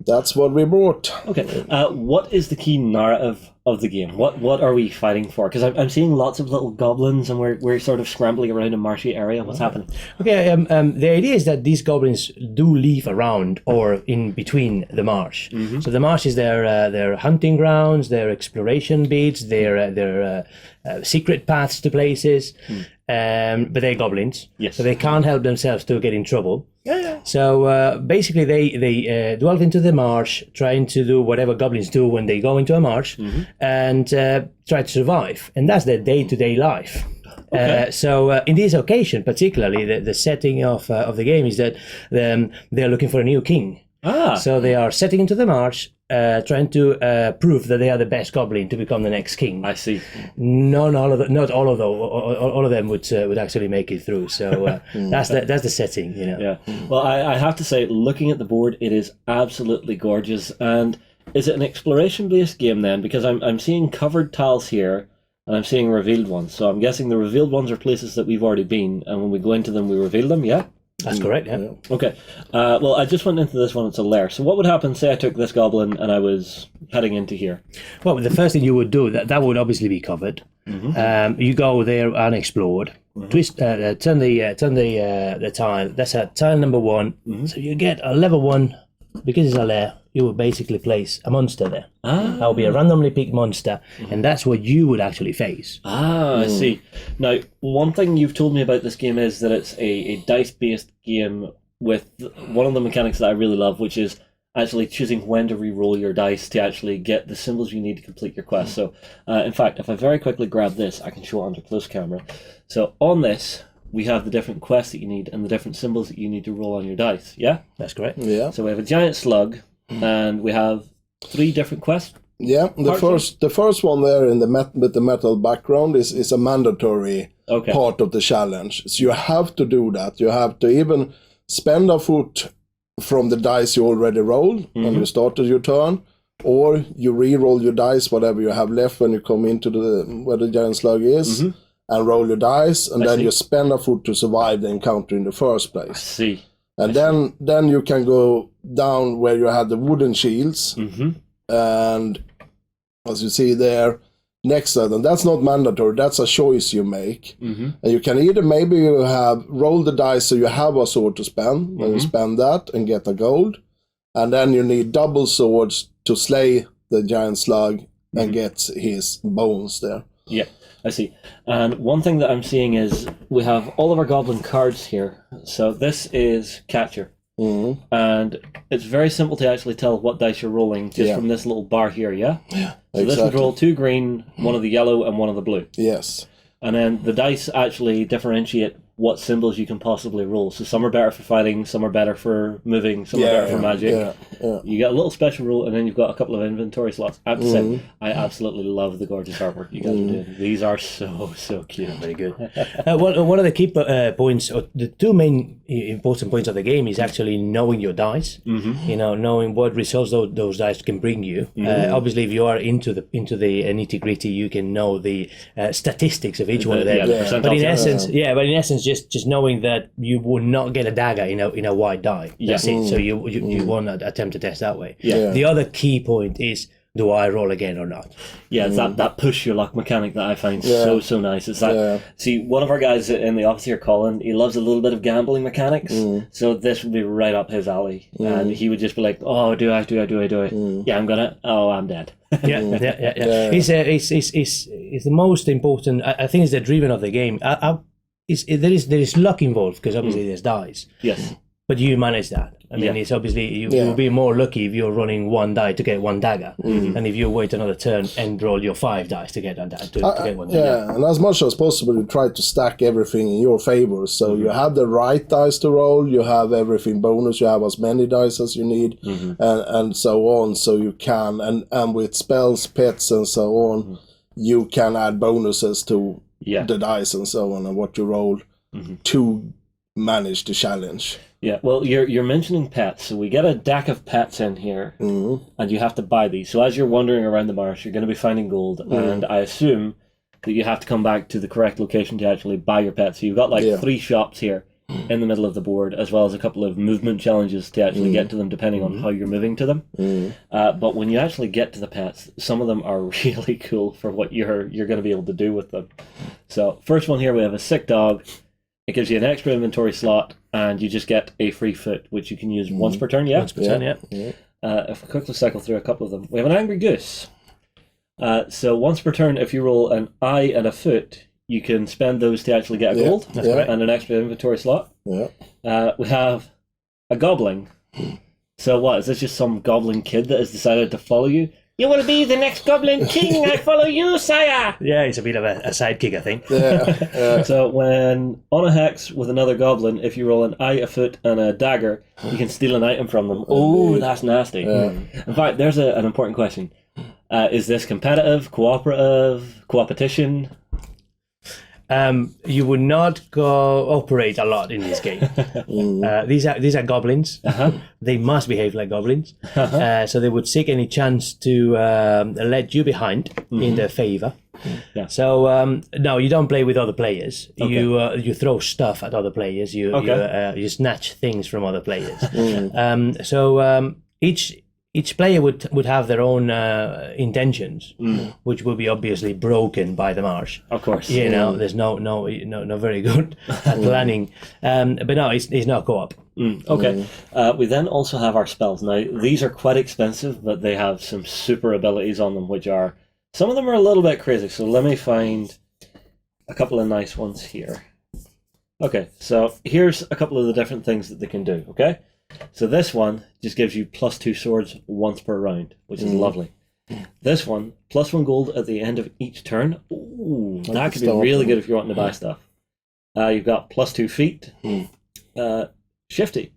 that's what we brought. Okay, what is the key narrative of the game? What are we fighting for? Because I'm seeing lots of little goblins, and we're sort of scrambling around a marshy area. What's happening? Okay, the idea is that these goblins do live around or in between the marsh. So the marsh is their hunting grounds, their exploration beats, their secret paths to places. But they're goblins, Yes. so they can't help themselves to get in trouble. So basically, they delve into the marsh, trying to do whatever goblins do when they go into a marsh, and try to survive. And that's their day-to-day life. So in this occasion, particularly, the setting of the game is that they're looking for a new king. So they are setting into the marsh, trying to prove that they are the best goblin to become the next king. I see. Not all of them would actually make it through. So that's the setting, you know. Yeah. Well, I have to say, looking at the board, it is absolutely gorgeous. And is it an exploration-based game then? Because I'm seeing covered tiles here, and I'm seeing revealed ones. So I'm guessing the revealed ones are places that we've already been, and when we go into them, we reveal them. Yeah. That's correct, yeah. Okay. Well, I just went into this one. It's a lair. So what would happen, say I took this goblin and I was heading into here? Well, the first thing you would do, that would obviously be covered. You go there unexplored. Twist, turn the tile. That's tile number 1. So you get a level 1. Because it's a lair, you will basically place a monster there. That will be a randomly picked monster, and that's what you would actually face. I see. Now, one thing you've told me about this game is that it's a dice-based game with one of the mechanics that I really love, which is actually choosing when to re-roll your dice to actually get the symbols you need to complete your quest. So, in fact, if I very quickly grab this, I can show it under close camera. So, on this, we have the different quests that you need and the different symbols that you need to roll on your dice. Yeah? That's correct. Yeah. So we have a giant slug, and we have 3 different quests. Yeah, the first one there in with the metal background is a mandatory part of the challenge. So you have to do that. You have to even spend a foot from the dice you already rolled when you started your turn, or you re-roll your dice, whatever you have left when you come into where the giant slug is. And roll your dice, and then you spend a foot to survive the encounter in the first place. I see. And then you can go down where you had the wooden shields, and as you see there, next to them, that's not mandatory, that's a choice you make. And you can either maybe you have roll the dice so you have a sword to spend, and you spend that and get a gold, and then you need double swords to slay the giant slug and get his bones there. Yeah. I see. And one thing that I'm seeing is we have all of our goblin cards here. So this is capture. And it's very simple to actually tell what dice you're rolling just from this little bar here, yeah? Yeah, so this would roll 2 green, 1 of the yellow, and 1 of the blue. Yes. And then the dice actually differentiate what symbols you can possibly roll. So some are better for fighting, some are better for moving, some are better for magic. You get a little special roll, and then you've got a couple of inventory slots. I have to say, I absolutely love the gorgeous artwork you guys are doing. These are so cute. Very good. One of the key points, or the 2 main important points of the game, is actually knowing your dice. You know, knowing what results those dice can bring you. Obviously, if you are into the nitty gritty, you can know the statistics of each one of them. But in essence, just knowing that you will not get a dagger in a white die. That's it. So you won't attempt to test that way. The other key point is, do I roll again or not? Yeah, it's that push your luck mechanic that I find so nice. It's that see, one of our guys in the office here, Colin, he loves a little bit of gambling mechanics. So this would be right up his alley. And he would just be like, oh, do I? Yeah, I'm gonna. Oh, I'm dead. Yeah. It's the most important. I think it's the driven of the game. There is luck involved because obviously there's dice. Yes. But you manage that. I mean, it's obviously you'll be more lucky if you're rolling 1 die to get 1 dagger, and if you wait another turn and roll your 5 dice to get to get 1 dagger. Yeah, and as much as possible, you try to stack everything in your favor. So you have the right dice to roll, you have everything bonus, you have as many dice as you need, and so on. So you can, and with spells, pets, and so on, you can add bonuses to the dice and so on, and what you roll to manage the challenge. Yeah, well, you're mentioning pets, so we get a deck of pets in here, and you have to buy these. So as you're wandering around the marsh, you're going to be finding gold, and I assume that you have to come back to the correct location to actually buy your pets. So you've got 3 shops here in the middle of the board, as well as a couple of movement challenges to actually get to them, depending on how you're moving to them. But when you actually get to the pets, some of them are really cool for what you're going to be able to do with them. So first one here, we have a sick dog. It gives you an extra inventory slot, and you just get a free foot, which you can use once per turn, Once per turn, if we quickly cycle through a couple of them. We have an angry goose. So once per turn, if you roll an eye and a foot, you can spend those to actually get a gold and an extra inventory slot. We have a goblin. So what, is this just some goblin kid that has decided to follow you? You will be the next Goblin King. I follow you, sire. Yeah, he's a bit of a sidekick, I think. So when on a hex with another goblin, if you roll an eye, a foot, and a dagger, you can steal an item from them. Oh, that's nasty. In fact, there's an important question. Is this competitive, cooperative, coopetition? You would not cooperate a lot in this game. These are goblins. They must behave like goblins. So they would seek any chance to let you behind in their favor. So no, you don't play with other players. You throw stuff at other players. You snatch things from other players. So each player would have their own intentions, which will be obviously broken by the marsh. Of course, there's no very good at planning. But no, it's not co-op. Okay. We then also have our spells. Now these are quite expensive, but they have some super abilities on them, which are some of them are a little bit crazy. So let me find a couple of nice ones here. Okay, so here's a couple of the different things that they can do. Okay. So this one just gives you +2 swords once per round, which is lovely. This one, +1 gold at the end of each turn. Ooh, that could be really good if you're wanting to buy stuff. You've got +2 feet. Shifty.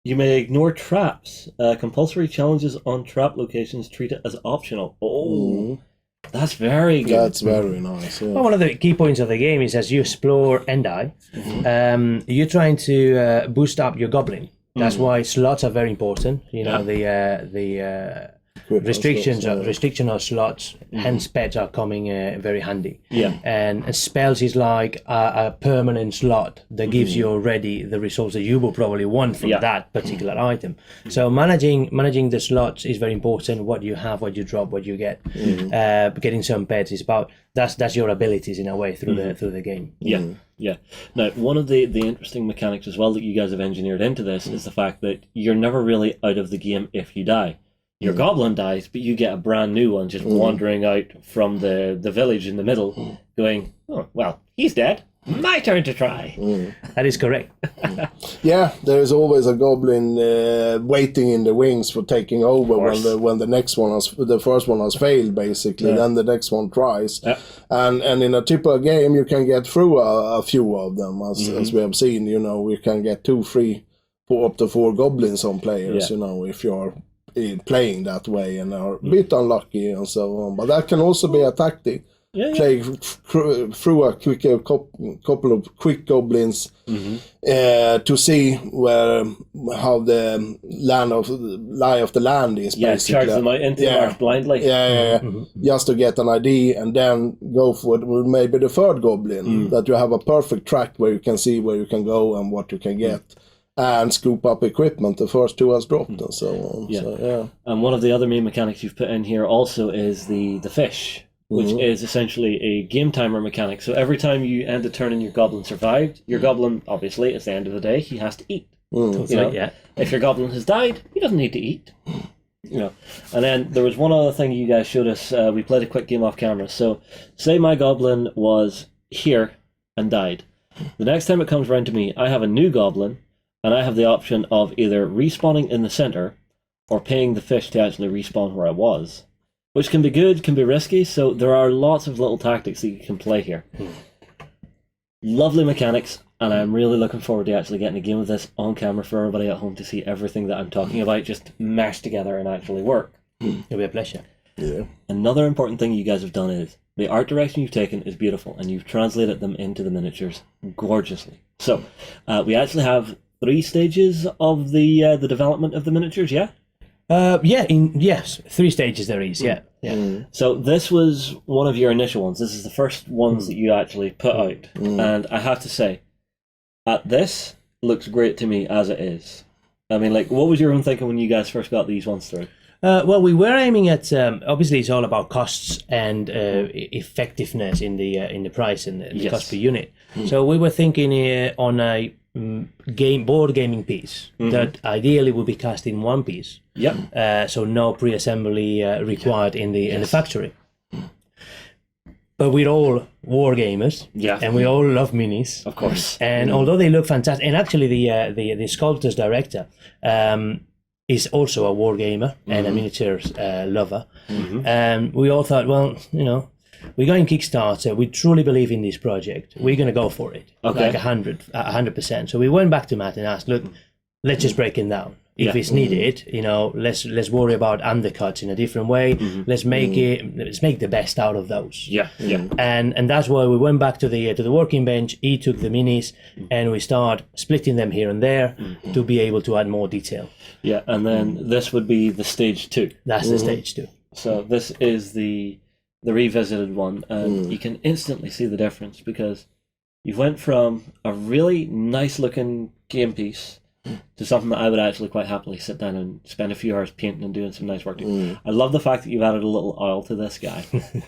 You may ignore traps. Compulsory challenges on trap locations treat it as optional. Oh, that's very good. That's very nice. Well, one of the key points of the game is as you explore End Eye, you're trying to boost up your goblin. That's why slots are very important. The restriction on slots, hence pets are coming very handy. And spells is like a permanent slot that gives you already the results that you will probably want from that particular item. So managing the slots is very important. What you have, what you drop, what you get. Getting some pets is about that's your abilities in a way through the game. Now, one of the interesting mechanics as well that you guys have engineered into this is the fact that you're never really out of the game if you die. Your goblin dies, but you get a brand new one just wandering out from the village in the middle, going, oh, well, he's dead. My turn to try. That is correct. Yeah, there is always a goblin waiting in the wings for taking over when the next one the first one has failed, basically. Then the next one tries, and in a typical game you can get through a few of them, as we have seen. We can get 2, 3, 4 up to 4 goblins on players. If you're playing that way and are a bit unlucky and so on, but that can also be a tactic. Play through a couple of quick goblins to see how the lie of the land is. Basically, charge them out into the marsh blindly. Just to get an ID and then go for maybe the third goblin that you have a perfect track where you can see where you can go and what you can get. And scoop up equipment the first 2 has dropped and so on. So, and one of the other main mechanics you've put in here also is the fish, which is essentially a game timer mechanic. So every time you end a turn and your goblin survived, your goblin, obviously, it's the end of the day, he has to eat. If your goblin has died, he doesn't need to eat. And then there was one other thing you guys showed us. We played a quick game off camera. So say my goblin was here and died. The next time it comes around to me, I have a new goblin. and I have the option of either respawning in the center or paying the fish to actually respawn where I was, which can be good, can be risky, so there are lots of little tactics that you can play here. Lovely mechanics, and I'm really looking forward to actually getting a game of this on camera for everybody at home to see everything that I'm talking about just mashed together and actually work. It'll be a pleasure. Yeah. Another important thing you guys have done is the art direction you've taken is beautiful, and you've translated them into the miniatures gorgeously. So we actually have 3 stages of the development of the miniatures, yeah? Yes, 3 stages there is, yeah. So this was one of your initial ones. This is the first ones that you actually put out. And I have to say, this looks great to me as it is. I mean, like, what was your own thinking when you guys first got these ones through? Well, we were aiming at obviously it's all about costs and effectiveness in the price and the cost per unit. So we were thinking on a board gaming piece that ideally would be cast in one piece. Yep. So no pre-assembly required in the factory. But we're all war gamers, and we all love minis, of course. And although they look fantastic, and actually the sculptor's director is also a war gamer and a miniatures lover, and we all thought, well, you know, we're going Kickstarter. We truly believe in this project. We're going to go for it, like 100%. So we went back to Matt and asked, look, let's just break it down. If it's needed, you know, let's worry about undercuts in a different way. Let's make the best out of those. And that's why we went back to the working bench. He took the minis, and we start splitting them here and there to be able to add more detail. Yeah, and then this would be the stage 2. That's the stage 2. So this is the revisited one, and you can instantly see the difference because you went from a really nice looking game piece to something that I would actually quite happily sit down and spend a few hours painting and doing some nice work to. I love the fact that you've added a little oil to this guy.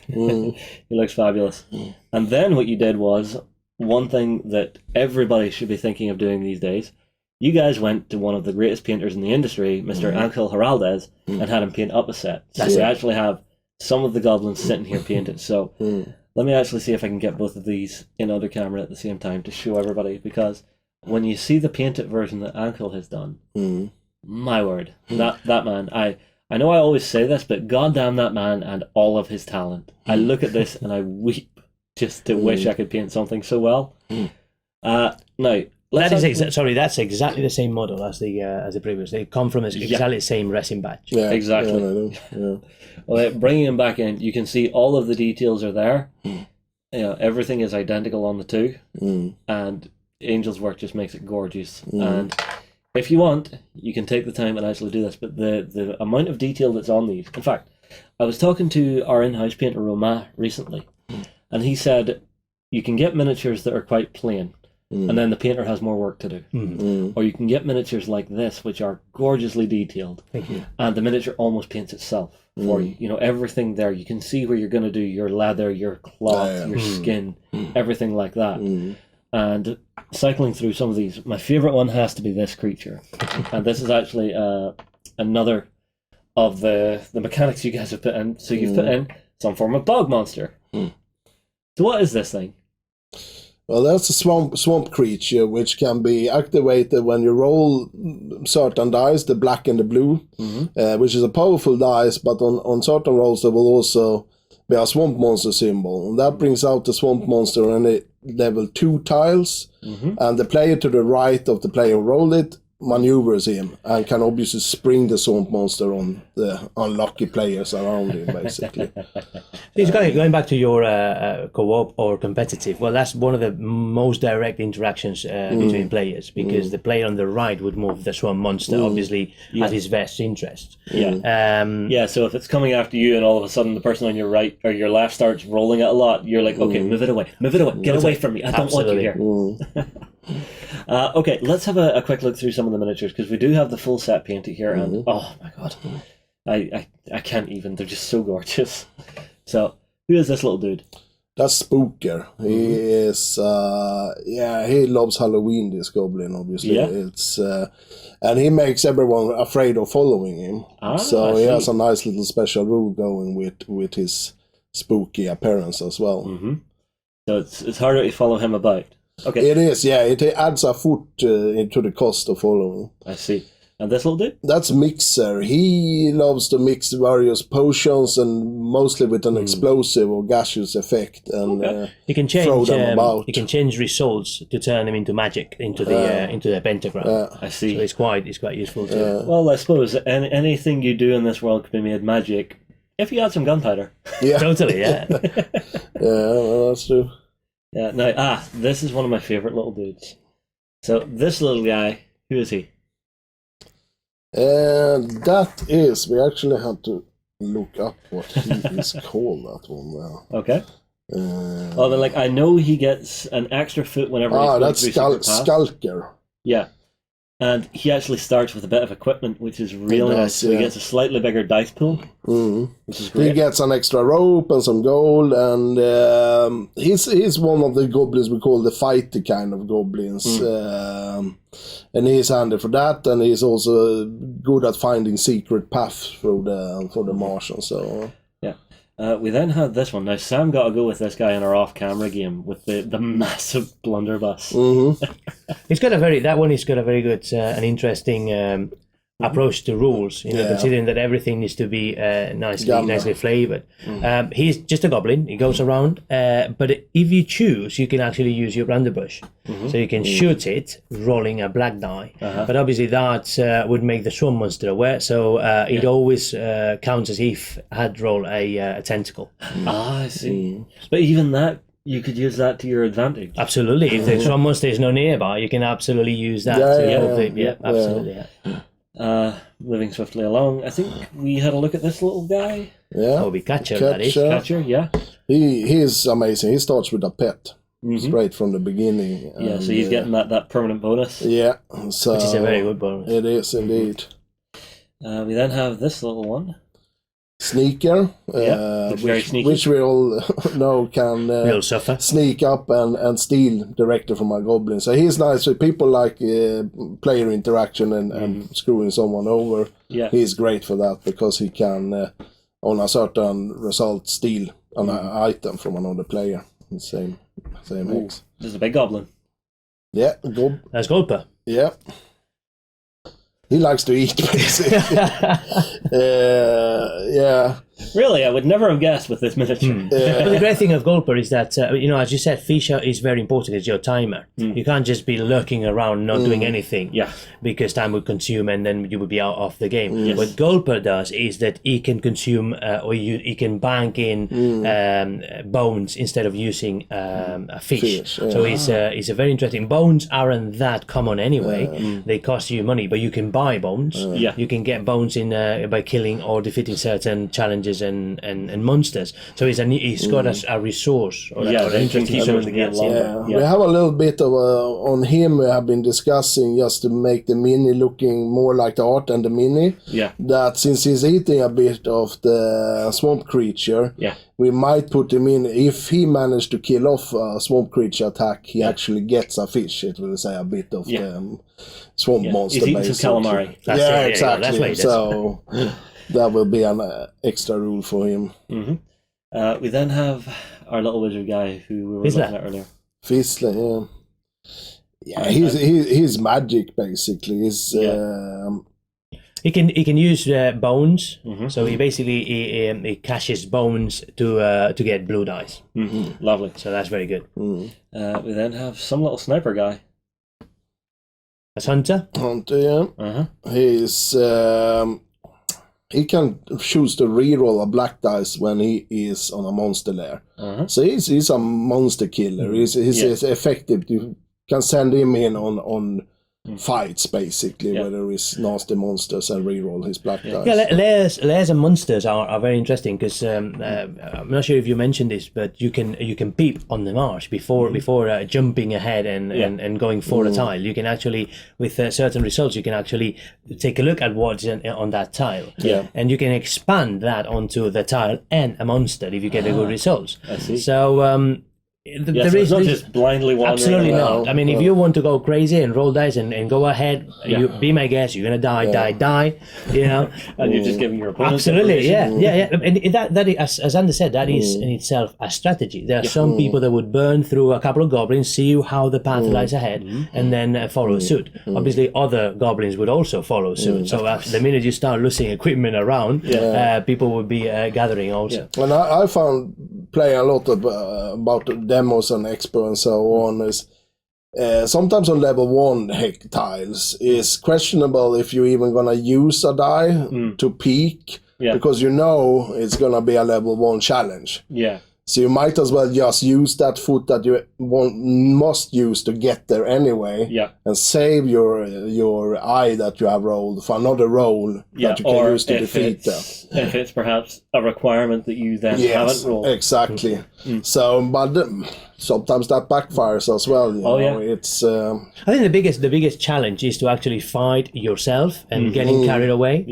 He looks fabulous. And then what you did was one thing that everybody should be thinking of doing these days. You guys went to one of the greatest painters in the industry, Mr. Angel Heraldez, and had him paint up a set. So we actually have some of the goblins sitting here painted. So let me actually see if I can get both of these in under camera at the same time to show everybody, because when you see the painted version that Angel has done, my word, that man, I know I always say this, but goddamn that man and all of his talent. I look at this and I weep just to wish I could paint something so well. Now, that's exactly the same model as the previous. They come from exactly the same resin batch. Yeah, exactly. Well, bringing him back in, you can see all of the details are there. You know, everything is identical on the two, and Angel's work just makes it gorgeous. And if you want, you can take the time and actually do this. But the amount of detail that's on these, in fact, I was talking to our in-house painter Romain recently, and he said you can get miniatures that are quite plain. And then the painter has more work to do. Or you can get miniatures like this, which are gorgeously detailed. Thank you. And the miniature almost paints itself for you. You know, everything there. You can see where you're going to do your leather, your cloth, your skin, everything like that. And cycling through some of these, my favourite one has to be this creature. And this is actually another of the mechanics you guys have put in. So you've put in some form of bog monster. So what is this thing? Well, that's a swamp creature which can be activated when you roll certain dice, the black and the blue, which is a powerful dice, but on certain rolls there will also be a swamp monster symbol. And that brings out the swamp monster on a level 2 tiles, and the player to the right of the player who rolled it maneuvers him and can obviously spring the swamp monster on the unlucky players around him, basically. Going back to your co-op or competitive, well, that's one of the most direct interactions between players, because the player on the right would move the swamp monster, obviously, at his best interest. So if it's coming after you and all of a sudden the person on your right or your left starts rolling it a lot, you're like, okay, move it away, get away from me, I don't want you here. Okay, let's have a quick look through some of the miniatures, because we do have the full set painted here, and oh my god, I can't even, they're just so gorgeous. So, who is this little dude? That's Spooker. He is, he loves Halloween, this goblin, obviously. It's and he makes everyone afraid of following him. So he has a nice little special rule going with his spooky appearance as well. So it's harder to follow him about. Okay. It is, yeah. It adds a foot into the cost of following. I see. And this little dude? That's Mixer. He loves to mix various potions and mostly with an explosive or gaseous effect, and you can change throw them about. You can change results to turn them into magic, into the pentagram. I see. So it's quite useful too. Well, I suppose anything you do in this world can be made magic if you add some gunpowder. Yeah, Totally, yeah. well, that's true. Yeah. Now, this is one of my favorite little dudes. So this little guy, who is he? That is, we actually had to look up what he is called, that one now. Okay. Well, then, I know he gets an extra foot whenever he's going that's through secret paths. Skulker. Yeah. And he actually starts with a bit of equipment, which is really nice. So he gets a slightly bigger dice pool, which is great. He gets an extra rope and some gold, and he's one of the goblins we call the fighty kind of goblins. And he's handy for that, and he's also good at finding secret paths for the Martians. So we then had this one. Now Sam got to go with this guy in our off-camera game with the massive blunderbuss. He's got a very good and interesting approach to rules. Considering that everything needs to be nicely flavored. He's just a goblin. He goes around, but if you choose, you can actually use your blunderbuss. So you can shoot it, rolling a black die. But obviously that would make the swarm monster aware. So it always counts as if had rolled a tentacle. I see. But even that, you could use that to your advantage. Absolutely. If the swarm monster is not nearby, you can absolutely use that. Absolutely. Moving swiftly along, I think we had a look at this little guy. Yeah. Catcher, that is. Catcher, yeah. He's amazing. He starts with a pet. Straight from the beginning. Yeah, so he's getting that permanent bonus. Yeah. So which is a very good bonus. It is indeed. We then have this little one. Sneaker, which we all know can sneak up and steal directly from a goblin. So he's nice. So people like player interaction and screwing someone over. Yeah. He's great for that because he can, on a certain result, steal an item from another player. Same hex. This is a big goblin. Yeah, that's Golper. Yeah. He likes to eat, basically. Yeah. Really, I would never have guessed with this miniature. But the great thing of Golper is that, as you said, Fisher is very important as your timer. You can't just be lurking around not doing anything because time would consume and then you would be out of the game. Yes. What Golper does is that he can consume he can bank in bones instead of using a fish. So it's a very interesting. Bones aren't that common anyway. They cost you money, but you can buy bones. You can get bones in by killing or defeating certain challenges and monsters. So he's got a resource. Or interesting keep him in the game longer. We have a little bit of on him. We have been discussing just to make the mini looking more like the art and the mini. Yeah. That since he's eating a bit of the swamp creature, we might put him in. If he managed to kill off a swamp creature attack, he actually gets a fish. It will say a bit of the swamp monster. He's eating some calamari. Exactly. That's so. That will be an extra rule for him. We then have our little wizard guy who we were looking at earlier. Fizzler, yeah. He's magic basically. He can use bones, so he basically he caches bones to get blue dice. Lovely. So that's very good. We then have some little sniper guy. That's Hunter. Yeah. He's he can choose to reroll a black dice when he is on a monster lair. So he's a monster killer. He's effective. You can send him in on fights, basically, whether it's nasty monsters and reroll his black dice. Yeah, lairs and monsters are very interesting because I'm not sure if you mentioned this, but you can peep on the marsh before jumping ahead and going for a tile. You can actually, with certain results, you can actually take a look at what's on that tile. Yeah, and you can expand that onto the tile and a monster if you get a good result. I see. So. So it's not just blindly wandering. Absolutely around. not. I mean, if you want to go crazy and roll dice and go ahead, you be my guest. You're gonna die. You know, and you're just giving your opponent. Absolutely, yeah. And that is, as Andy said, that is in itself a strategy. There are some people that would burn through a couple of goblins, see how the path lies ahead, and then follow suit. Obviously, other goblins would also follow suit. So the minute you start losing equipment around, people would be gathering also. And I found playing a lot about demos and expo and so on is sometimes on level 1 heck tiles is questionable if you're even gonna use a die to peak because you know it's gonna be a level 1 challenge. So you might as well just use that foot that you must use to get there anyway, and save your eye that you have rolled for another roll that you can use to defeat them. If it's perhaps a requirement that you then haven't rolled. Exactly. So, but sometimes that backfires as well. You know? It's. I think the biggest challenge is to actually fight yourself and getting carried away.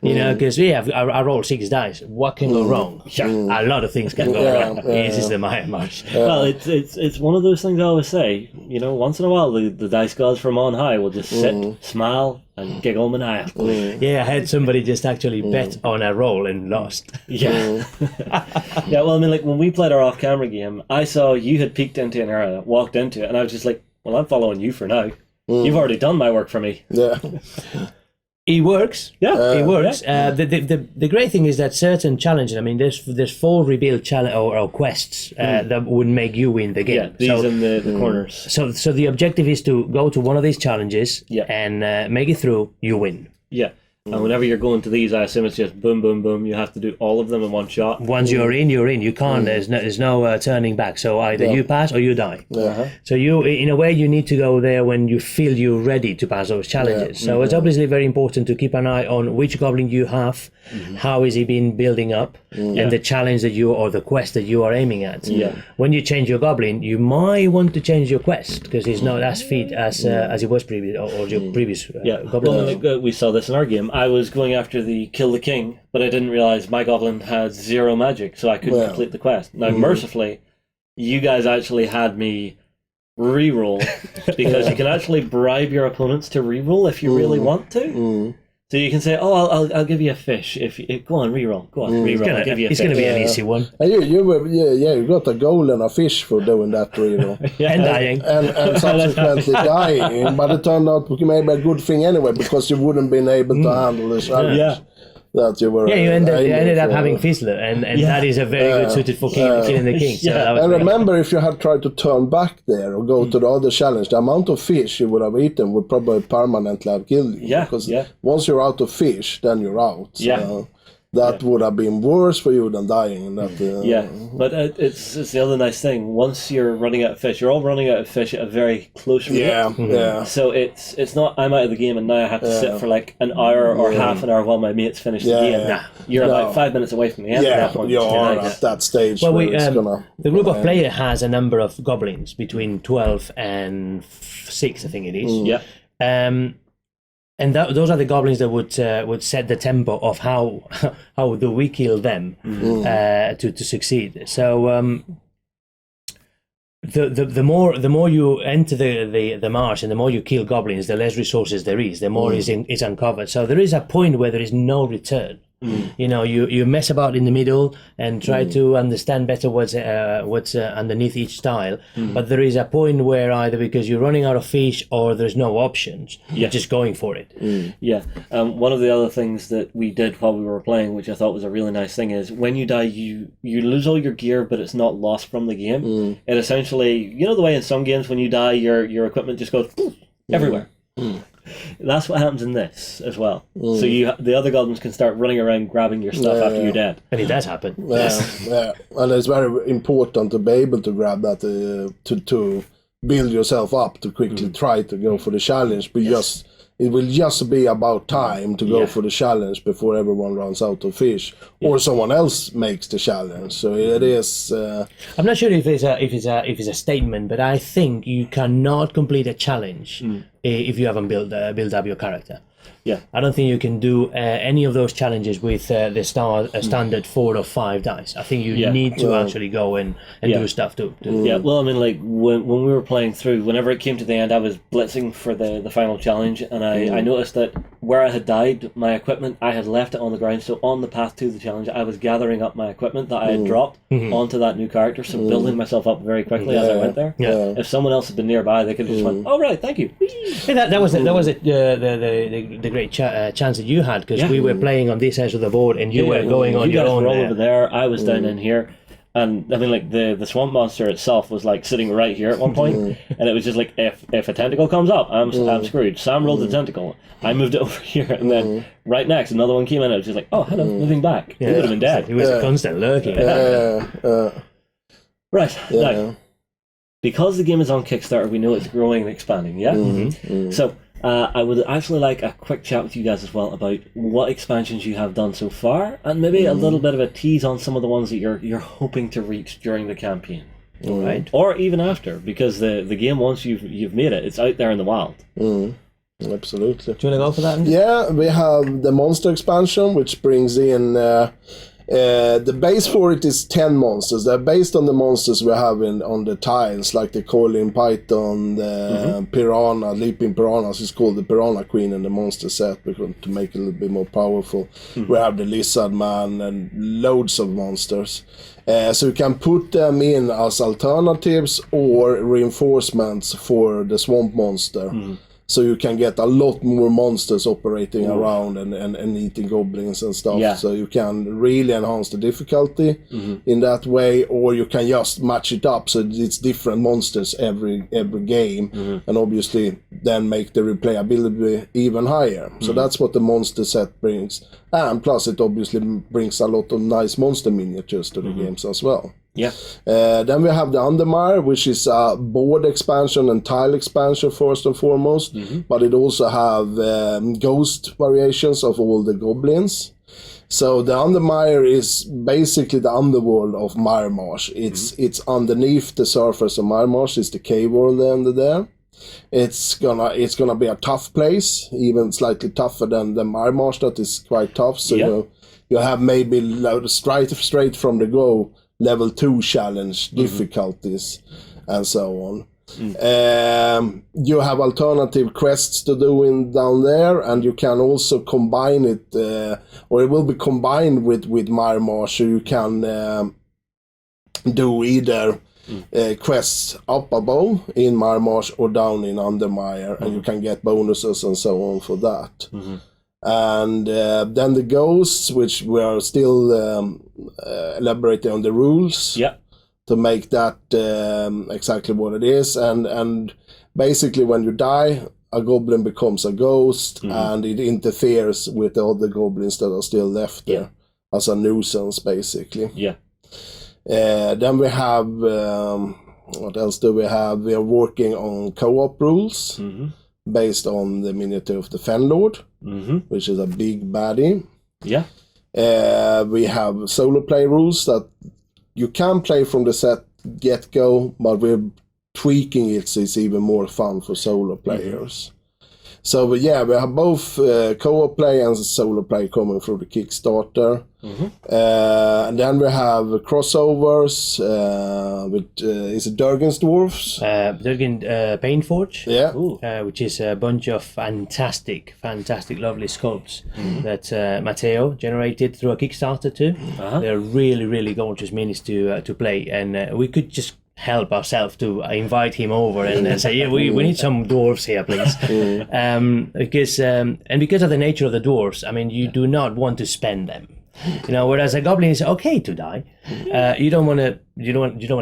You know, because I roll 6 dice. What can go wrong? A lot of things can go wrong. This is the Miremarsh. Well, it's one of those things I always say. You know, once in a while the dice gods from on high will just sit, smile, and giggle maniacally. Yeah, I had somebody just actually bet on a roll and lost. Yeah. Well, I mean, like when we played our off-camera game, I saw you had peeked into an area, walked into it, and I was just like, well, I'm following you for now. You've already done my work for me. Yeah. It works. It works. The great thing is that certain challenges. I mean, there's 4 rebuild challenge or quests that would make you win the game. These in the corners. So the objective is to go to one of these challenges and make it through. You win. And whenever you're going to these, I assume it's just boom, boom, boom. You have to do all of them in one shot. Once you're in, you're in. You can't. There's no turning back. So either you pass or you die. So you, in a way, you need to go there when you feel you're ready to pass those challenges. So it's obviously very important to keep an eye on which goblin you have, how is he been building up, and the challenge that you or the quest that you are aiming at. When you change your goblin, you might want to change your quest because he's not as fit as it was previous or your previous goblin. Well, we saw this in our game. I was going after the kill the king, but I didn't realize my goblin had 0 magic, so I couldn't complete the quest. Now, mercifully, you guys actually had me re-roll because you can actually bribe your opponents to re-roll if you really want to. So you can say, "Oh, I'll give you a fish if go on re-roll, go on re-roll. I'll give you a fish." It's going to be an easy one. And you got a goal and a fish for doing that, reroll. And dying. And subsequently dying, but it turned out maybe a good thing anyway because you wouldn't been able to handle the challenge. That you were. You ended up having Fizzler, and that is a very good suited for killing the king. So and remember, if you had tried to turn back there or go to the other challenge, the amount of fish you would have eaten would probably permanently have killed you. Because once you're out of fish, then you're out. So that would have been worse for you than dying. But it's the other nice thing. Once you're running out of fish, you're all running out of fish at a very close rate. So it's not I'm out of the game and now I have to sit for like an hour or half an hour while my mates finish the game. You're about 5 minutes away from the end. At that point. You are at that stage. Well, the group of players has a number of goblins between 12 and 6, I think it is. And those are the goblins that would set the tempo of how do we kill them to succeed. So the more you enter the marsh and the more you kill goblins, the less resources there is, the more is uncovered. So there is a point where there is no return. You know, you mess about in the middle and try to understand better what's underneath each tile, but there is a point where either because you're running out of fish or there's no options, you're just going for it. One of the other things that we did while we were playing, which I thought was a really nice thing, is when you die, you lose all your gear, but it's not lost from the game. It essentially, you know the way in some games when you die, your equipment just goes everywhere. That's what happens in this as well. So the other goblins can start running around grabbing your stuff after you're dead. And it does happen. And it's very important to be able to grab that to build yourself up to quickly try to go for the challenge. But it will just be about time to go for the challenge before everyone runs out of fish or someone else makes the challenge. So it is. I'm not sure if it's a statement, but I think you cannot complete a challenge if you haven't built up your character. Yeah. I don't think you can do any of those challenges with the standard 4 or 5 dice. I think you need to actually go in and do stuff too. Yeah, well, I mean, like, when we were playing through, whenever it came to the end, I was blitzing for the final challenge, and I noticed that where I had died, my equipment, I had left it on the ground, so on the path to the challenge, I was gathering up my equipment that I had dropped onto that new character, so building myself up very quickly as I went there. Yeah. If someone else had been nearby, they could have just went, "Oh, right, thank you." Yeah, that was the great chance that you had, because we were playing on this edge of the board and you were going on your own. You guys were all over there, I was down in here. And I mean, like, the swamp monster itself was like sitting right here at one point, and it was just like, if a tentacle comes up, I'm screwed. Sam rolled the tentacle, I moved it over here, and then right next another one came in. It was just like, oh, hello, moving back. He would have been dead. He was a constant lurking. Right now, because the game is on Kickstarter, we know it's growing and expanding. Yeah. So I would actually like a quick chat with you guys as well about what expansions you have done so far, and maybe a little bit of a tease on some of the ones that you're hoping to reach during the campaign, right? Or even after, because the game, once you've made it, it's out there in the wild. Absolutely. Do you want to go for that? Yeah, we have the monster expansion, which brings in the base for it is 10 monsters. They're based on the monsters we have on the tiles, like the coiling python, the piranha, leaping piranhas is called the piranha queen in the monster set, because to make it a little bit more powerful. We have the lizard man and loads of monsters. So you can put them in as alternatives or reinforcements for the swamp monster. So you can get a lot more monsters operating around and eating goblins and stuff. Yeah. So you can really enhance the difficulty in that way, or you can just match it up so it's different monsters every game, and obviously then make the replayability even higher. So that's what the monster set brings, and plus it obviously brings a lot of nice monster miniatures to the games as well. Yeah. Then we have the Undermire, which is a board expansion and tile expansion first and foremost, but it also have ghost variations of all the goblins. So the Undermire is basically the underworld of Miremarsh. It's underneath the surface of Miremarsh. It's the cave world under there. It's gonna be a tough place, even slightly tougher than the Miremarsh. That is quite tough. So you have maybe straight from the go level 2 challenge difficulties and so on. You have alternative quests to do down there, and you can also combine it, or it will be combined with Miremarsh, so you can do either quests up above in Miremarsh or down in Undermire, and you can get bonuses and so on for that. And then the ghosts, which we are still elaborating on the rules to make that exactly what it is. And basically when you die, a goblin becomes a ghost, and it interferes with the other goblins that are still left there as a nuisance, basically. Then we have, what else do we have? We are working on co-op rules. Based on the miniature of the Fenlord, which is a big baddie. We have solo play rules that you can play from the set get-go, but we're tweaking it so it's even more fun for solo players. So we have both co-op play and solo play coming through the Kickstarter. And then we have crossovers with is it Durgan's Dwarfs? Durgan Painforge, which is a bunch of fantastic, lovely sculpts that Matteo generated through a Kickstarter too. They're really, really gorgeous minis to play, and we could just help ourselves to invite him over and say, we need some dwarves here, please. Because of the nature of the dwarves, I mean, you do not want to spend them. Whereas a goblin is okay to die. You don't want to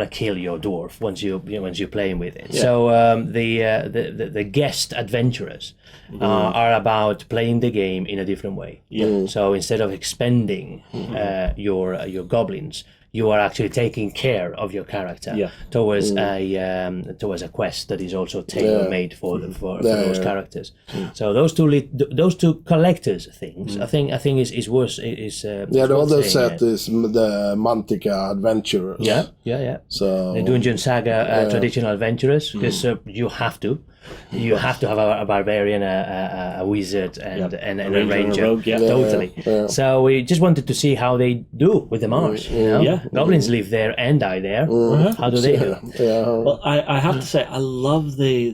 kill your dwarf once you're playing with it. So the guest adventurers are about playing the game in a different way. So instead of expending your goblins, you are actually taking care of your character towards a quest that is also tailor made for those characters. So those two collectors things, I think is worth the other set is the Mantica Adventurers. So the Dungeon Saga traditional adventurers, because you have to. you have to have a barbarian, a wizard, and a ranger ranger. and a rogue, yeah. Totally. Yeah. So we just wanted to see how they do with the marsh. You know? Yeah. Goblins live there and die there. How do they do? Well, I have to say, I love the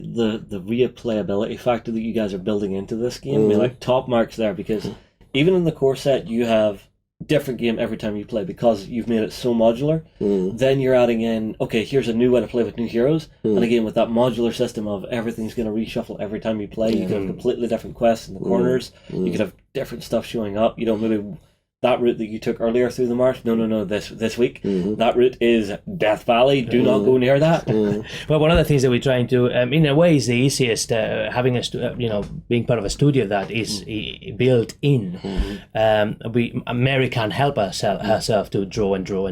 replayability factor that you guys are building into this game. I mean, like, top marks there, because even in the core set, you have different game every time you play because you've made it so modular. Then you're adding in, okay, here's a new way to play with new heroes, and again with that modular system of everything's going to reshuffle every time you play. You could have completely different quests in the corners. You could have different stuff showing up. You know, maybe that route that you took earlier through the marsh. No. This week, that route is Death Valley. Do not go near that. Well, one of the things that we're trying to, in a way, is the easiest. Having being part of a studio that is built in. Mary can't help herself to draw and draw.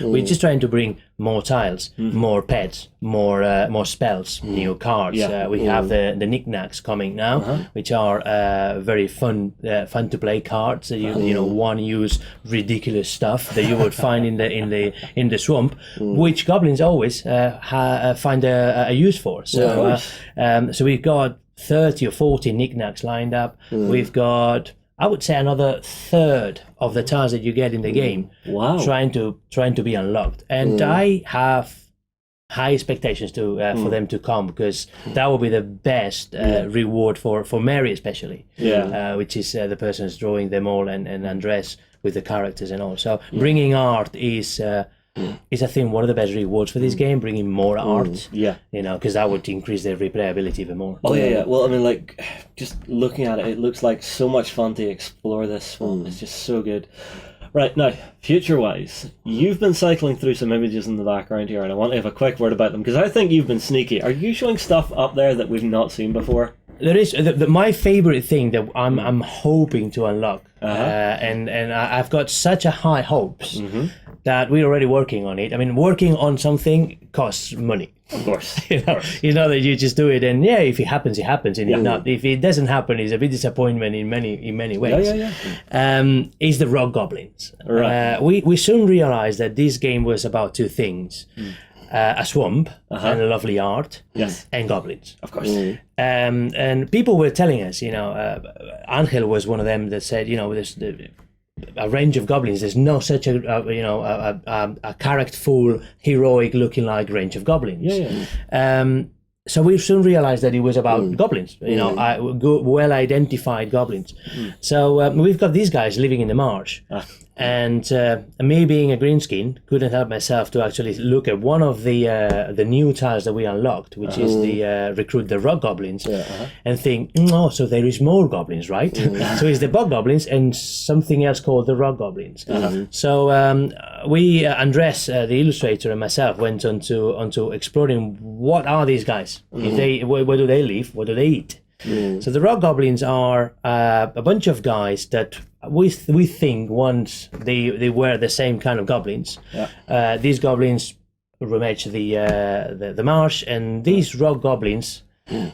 We're just trying to bring more tiles, more pets, more spells, new cards. We have the knickknacks coming now, which are very fun to play cards. One use ridiculous stuff that you would find in the swamp, which goblins always find a use for. So we've got 30 or 40 knickknacks lined up. We've got, I would say, another third of the tiles that you get in the game. Wow. Trying to be unlocked, and I have high expectations for them to come, because that will be the best reward for Mary especially. Which is the person who's drawing them all and Andres with the characters and all. So bringing art is I think one of the best rewards for this game, bringing more art. Because that would increase their replayability even more. Well, I mean, like, just looking at it, it looks like so much fun to explore this one. It's just so good. Right, now, future-wise, you've been cycling through some images in the background here, and I want to have a quick word about them, because I think you've been sneaky. Are you showing stuff up there that we've not seen before? There is my favorite thing that I'm hoping to unlock, and I've got such a high hopes that we're already working on it. I mean, working on something costs money. Of course. You know that you just do it, and if it happens, it happens, and if it doesn't happen, it's a big disappointment in many ways. Is the rock goblins. Right. We soon realized that this game was about two things. A swamp and a lovely art, and goblins, of course. And people were telling us, Angel was one of them that said, there's a range of goblins. There's no such a characterful, heroic looking like range of goblins. So we soon realized that it was about goblins, well identified goblins. So we've got these guys living in the marsh. And me being a greenskin, couldn't help myself to actually look at one of the new tiles that we unlocked, which is the recruit the rock goblins, and think, so there is more goblins, right? So it's the bog goblins and something else called the rock goblins. So we, Andres, the illustrator, and myself went onto exploring what are these guys? If where do they live? What do they eat? So the rock goblins are a bunch of guys that we think once they were the same kind of goblins. These goblins rummaged the marsh, and these rock goblins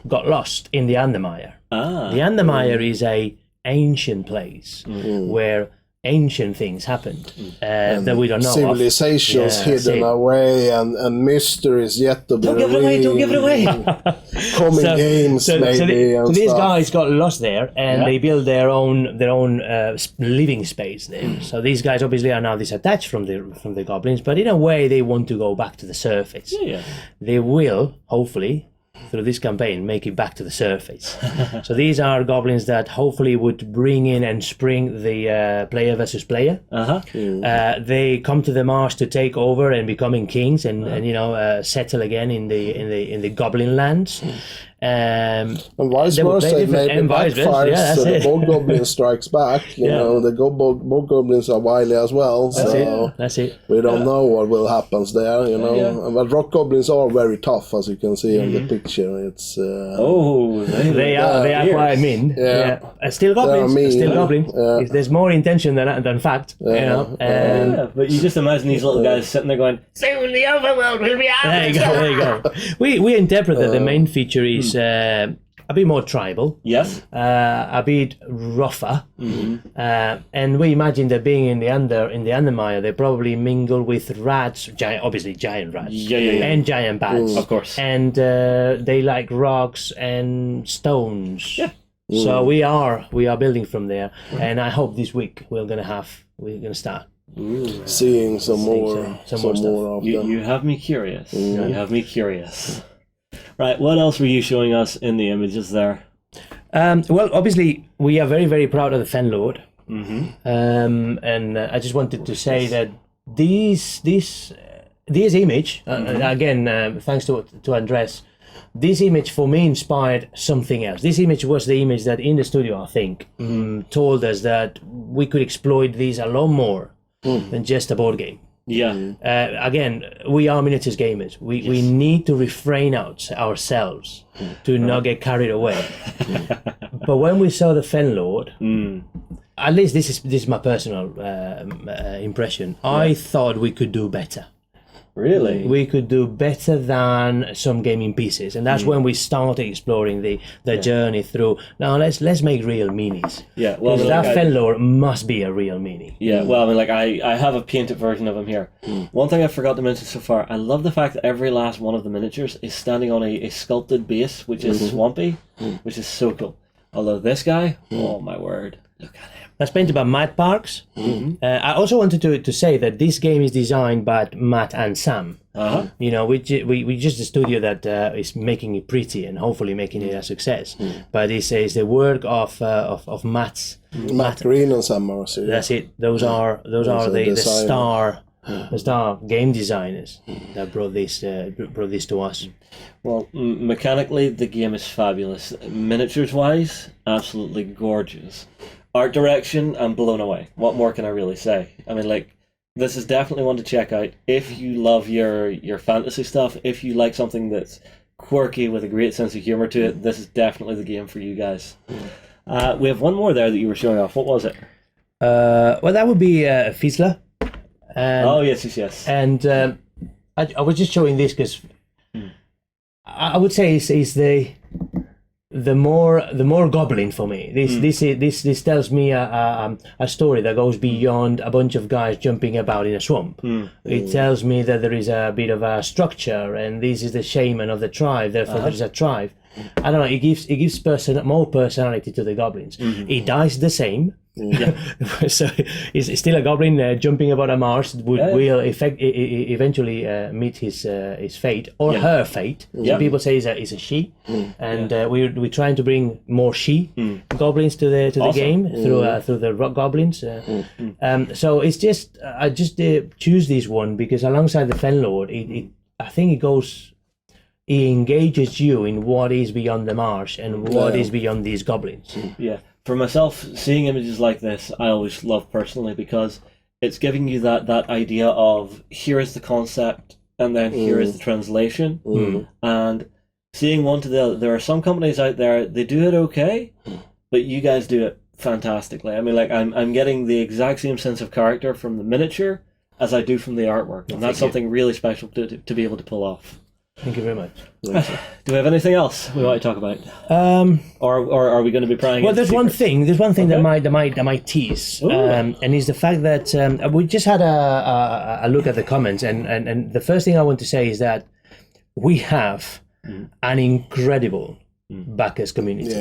got lost in the Undermire. The Undermire is a ancient place where ancient things happened that we don't know civilizations hidden away and mysteries yet to be revealed. Don't give it away. Coming games so these guys got lost there, and they built their own living space there. So these guys obviously are now disattached from the goblins, but in a way they want to go back to the surface. They will hopefully, through this campaign, make it back to the surface. So these are goblins that hopefully would bring in and spring the player versus player. They come to the marsh to take over and becoming kings and settle again in the goblin lands. And vice versa, it maybe backfires, so the bog goblin strikes back. The bog goblins are wily as well, that's it. We don't know what will happen there, But rock goblins are very tough, as you can see in the picture. It's they are quite mean. Still goblins. There's more intention than fact. But you just imagine these little guys sitting there going, "Soon the overworld will be out." There you go. We interpret that the main feature is a bit more tribal. Yes. A bit rougher. And we imagine that being in the Undermire, they probably mingle with rats, obviously giant rats, and giant bats, of course. And they like rocks and stones. Yeah. So we are building from there, and I hope this week we're gonna start seeing some more of You, them. you have me curious. You have me curious. Right, what else were you showing us in the images there? Well, obviously, we are very, very proud of the Fenlord. And I just wanted to say that this image, again, thanks to Andres, this image for me inspired something else. This image was the image that in the studio, I think, told us that we could exploit these a lot more than just a board game. Yeah. Again, we are miniatures gamers. We need to refrain ourselves to not get carried away. But when we saw the Fenlord, at least this is my personal impression. I thought we could do better. Really? We could do better than some gaming pieces, and that's when we started exploring the journey through. Now let's make real minis. Yeah, well, because that Fenlord must be a real mini. Yeah, well, I mean, like I have a painted version of him here. One thing I forgot to mention so far, I love the fact that every last one of the miniatures is standing on a sculpted base, which is swampy, which is so cool. Although this guy, oh my word, look at him. That's painted by Matt Parks. I also wanted to say that this game is designed by Matt and Sam. You know, we just a studio that is making it pretty and hopefully making it a success. But this is the work of Matt Green and Sam Marcy. That's it. Those are the star game designers that brought this to us. Well, mechanically, the game is fabulous. Miniatures-wise, absolutely gorgeous. Art direction, I'm blown away. What more can I really say? I mean, like, this is definitely one to check out if you love your fantasy stuff. If you like something that's quirky with a great sense of humor to it, this is definitely the game for you guys. We have one more there that you were showing off. What was it? Well, that would be Fizzler. Oh yes. And I was just showing this because I would say it's the more goblin for me. This tells me a story that goes beyond a bunch of guys jumping about in a swamp. It tells me that there is a bit of a structure, and this is the shaman of the tribe. Therefore, there is a tribe. I don't know. It gives more personality to the goblins. It dies the same. So it's still a goblin jumping about a marsh. Will eventually meet his fate or her fate. Some people say it's a she, and we're trying to bring more she goblins to the game through the rock goblins. So it's just I just choose this one because alongside the Fenlord, I think it engages you in what is beyond the marsh and what is beyond these goblins. Yeah. For myself, seeing images like this, I always love personally because it's giving you that idea of here is the concept and then here is the translation. And seeing one to the other, there are some companies out there, they do it okay, but you guys do it fantastically. I mean, like I'm getting the exact same sense of character from the miniature as I do from the artwork, and that's something really special to be able to pull off. Thank you very much. Do we have anything else we want to talk about? Or are we going to be prying? Well, there's one thing that might tease, and is the fact that we just had a look at the comments, and the first thing I want to say is that we have an incredible backers community.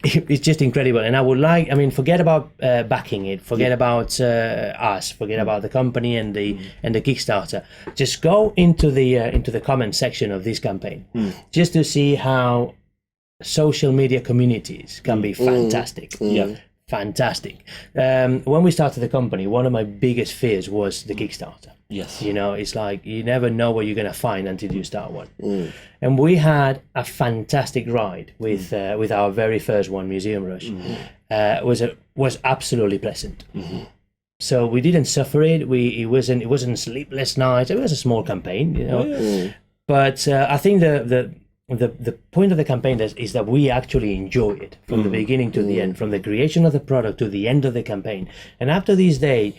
It's just incredible, and I would forget about backing it, forget about us, forget about the company and the Kickstarter. Just go into the comment section of this campaign, just to see how social media communities can be fantastic. Fantastic. When we started the company, one of my biggest fears was the Kickstarter. Yes. You know, it's like you never know what you're going to find until you start one. And we had a fantastic ride with our very first one, Museum Rush. Was absolutely pleasant. So we didn't suffer it. It wasn't sleepless nights. It was a small campaign, you know. But I think the point of the campaign is that we actually enjoy it from the beginning to the end, from the creation of the product to the end of the campaign. And after this day,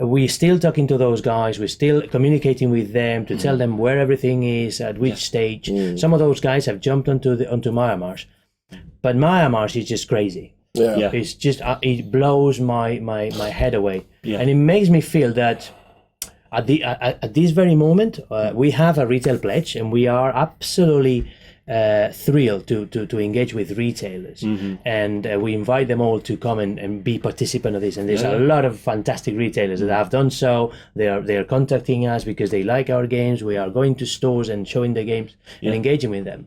we're still talking to those guys. We're still communicating with them to tell them where everything is, at which stage. Some of those guys have jumped onto Miremarsh. But Miremarsh is just crazy. Yeah. It's just it blows my head away, and it makes me feel that at this very moment we have a retail pledge, and we are absolutely thrilled to engage with retailers, and we invite them all to come and be participant of this. And there's a lot of fantastic retailers that have done so. They are contacting us because they like our games. We are going to stores and showing the games and engaging with them.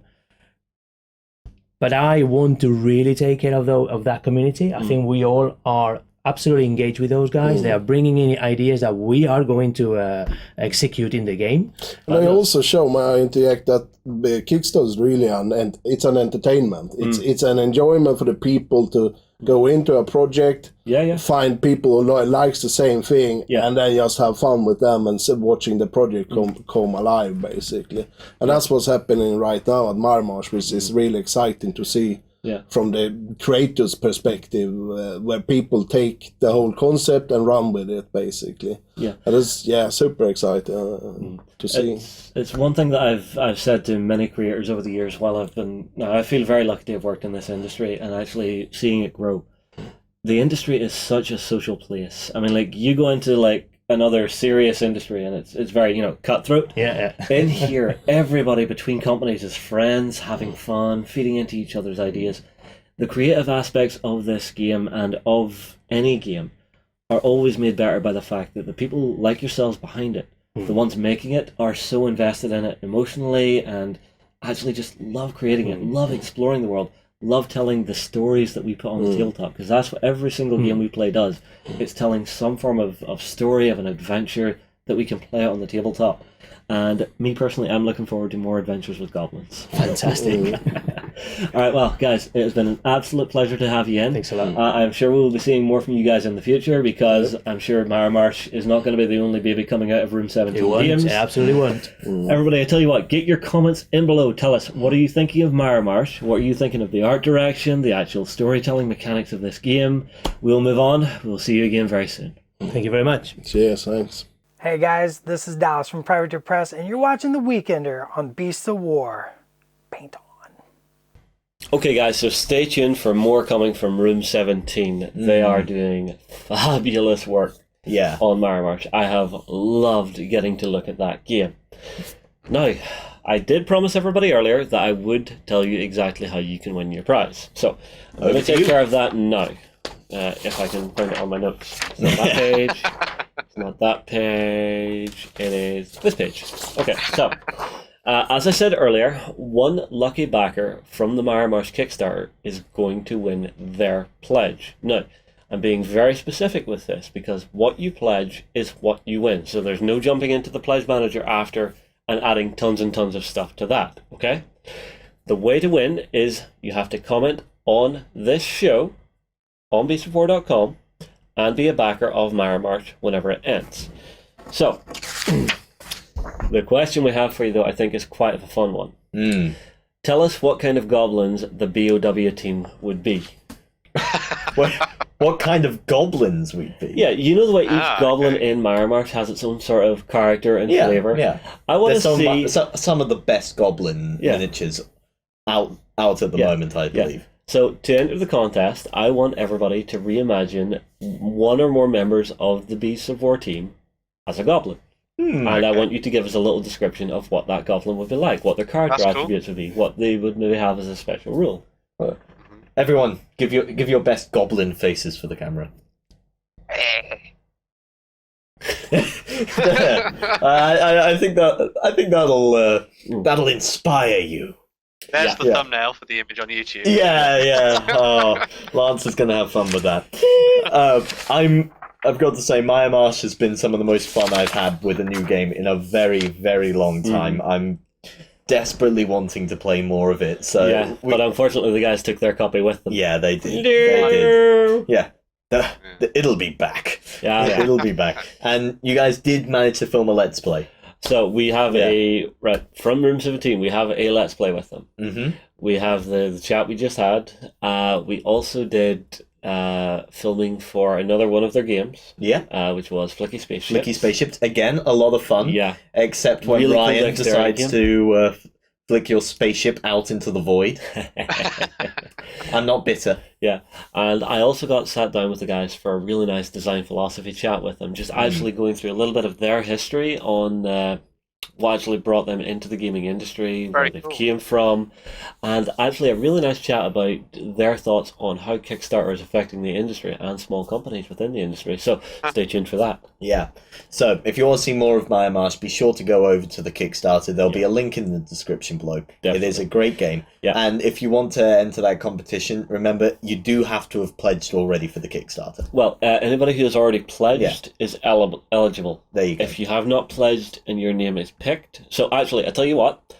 But I want to really take care of that community. I think we all are absolutely engaged with those guys. They are bringing in ideas that we are going to execute in the game. And I also show my interact that the Kickstarter is really it's an entertainment. It's an enjoyment for the people to go into a project, find people who likes the same thing, and then just have fun with them and watching the project come alive, basically. And that's what's happening right now at Miremarsh, which is really exciting to see. From the creator's perspective, where people take the whole concept and run with it, basically. And it's super exciting to see. It's one thing that I've said to many creators over the years while I feel very lucky to have worked in this industry and actually seeing it grow. The industry is such a social place. I mean, like, you go into like another serious industry and it's very, cutthroat. In here, everybody between companies is friends, having fun, feeding into each other's ideas. The creative aspects of this game and of any game are always made better by the fact that the people like yourselves behind it, the ones making it, are so invested in it emotionally and actually just love creating it, love exploring the world, love telling the stories that we put on the tabletop, because that's what every single game we play does. It's telling some form of story, of an adventure that we can play on the tabletop. And me personally, I'm looking forward to more adventures with goblins. Fantastic. All right, well, guys, it has been an absolute pleasure to have you in. Thanks a lot. I'm sure we'll be seeing more from you guys in the future, because I'm sure Miremarsh is not going to be the only baby coming out of Room 17 games. It absolutely won't. Everybody, I tell you what, get your comments in below. Tell us, what are you thinking of Miremarsh? What are you thinking of the art direction, the actual storytelling mechanics of this game? We'll move on. We'll see you again very soon. Thank you very much. Cheers, thanks. Hey guys, this is Dallas from Privateer Press, and you're watching The Weekender on Beasts of War. Paint on. Okay guys, so stay tuned for more coming from Room 17. They are doing fabulous work on Miremarsh. I have loved getting to look at that game. Now, I did promise everybody earlier that I would tell you exactly how you can win your prize. So, I'm going to take care of that now. If I can find it on my notes. It's not that page. It's not that page. It is this page. Okay, so as I said earlier, one lucky backer from the Miremarsh Kickstarter is going to win their pledge. Now, I'm being very specific with this because what you pledge is what you win. So there's no jumping into the pledge manager after and adding tons and tons of stuff to that. Okay? The way to win is you have to comment on this show on beastbefore.com and be a backer of Miremarsh whenever it ends. So, the question we have for you, though, I think is quite a fun one. Tell us what kind of goblins the BOW team would be. What kind of goblins we'd be? Yeah, you know the way each goblin in Miremarsh has its own sort of character and flavour? Yeah. I want to see some of the best goblin miniatures out at the moment, I believe. So, to enter the contest, I want everybody to reimagine one or more members of the Beasts of War team as a goblin. And I want you to give us a little description of what that goblin would be like, what their character attributes would be, what they would maybe have as a special rule. Everyone, give your best goblin faces for the camera. I think that'll inspire you. There's the thumbnail for the image on YouTube. Yeah. Oh, Lance is gonna have fun with that. I've got to say, Miremarsh has been some of the most fun I've had with a new game in a very, very long time. I'm desperately wanting to play more of it. So but unfortunately, the guys took their copy with them. Yeah, they did. They did. Yeah. It'll be back. Yeah, it'll be back. And you guys did manage to film a Let's Play. So we have from Room 17, we have a Let's Play with them. Mm-hmm. We have the chat we just had. We also did filming for another one of their games. Yeah. Which was Flicky Spaceships. Flicky Spaceships, again, a lot of fun. Yeah. Except when Really Ryan decides to flick your spaceship out into the void. I'm not bitter. Yeah, and I also got sat down with the guys for a really nice design philosophy chat with them, just actually going through a little bit of their history on what actually brought them into the gaming industry, where they came from, and actually a really nice chat about their thoughts on how Kickstarter is affecting the industry and small companies within the industry. So stay tuned for that. Yeah. So if you want to see more of Miremarsh, be sure to go over to the Kickstarter. There'll be a link in the description below. Definitely. It is a great game. Yeah. And if you want to enter that competition, remember, you do have to have pledged already for the Kickstarter. Well, anybody who has already pledged is eligible. There you go. If you have not pledged and your name is picked, so actually, I tell you what,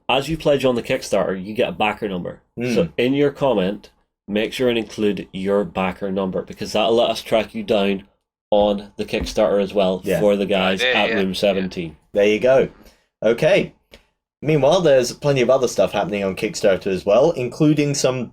as you pledge on the Kickstarter, you get a backer number. So in your comment, make sure and include your backer number, because that'll let us track you down on the Kickstarter as well for the guys at Room 17. There you go. Okay. Meanwhile, there's plenty of other stuff happening on Kickstarter as well, including some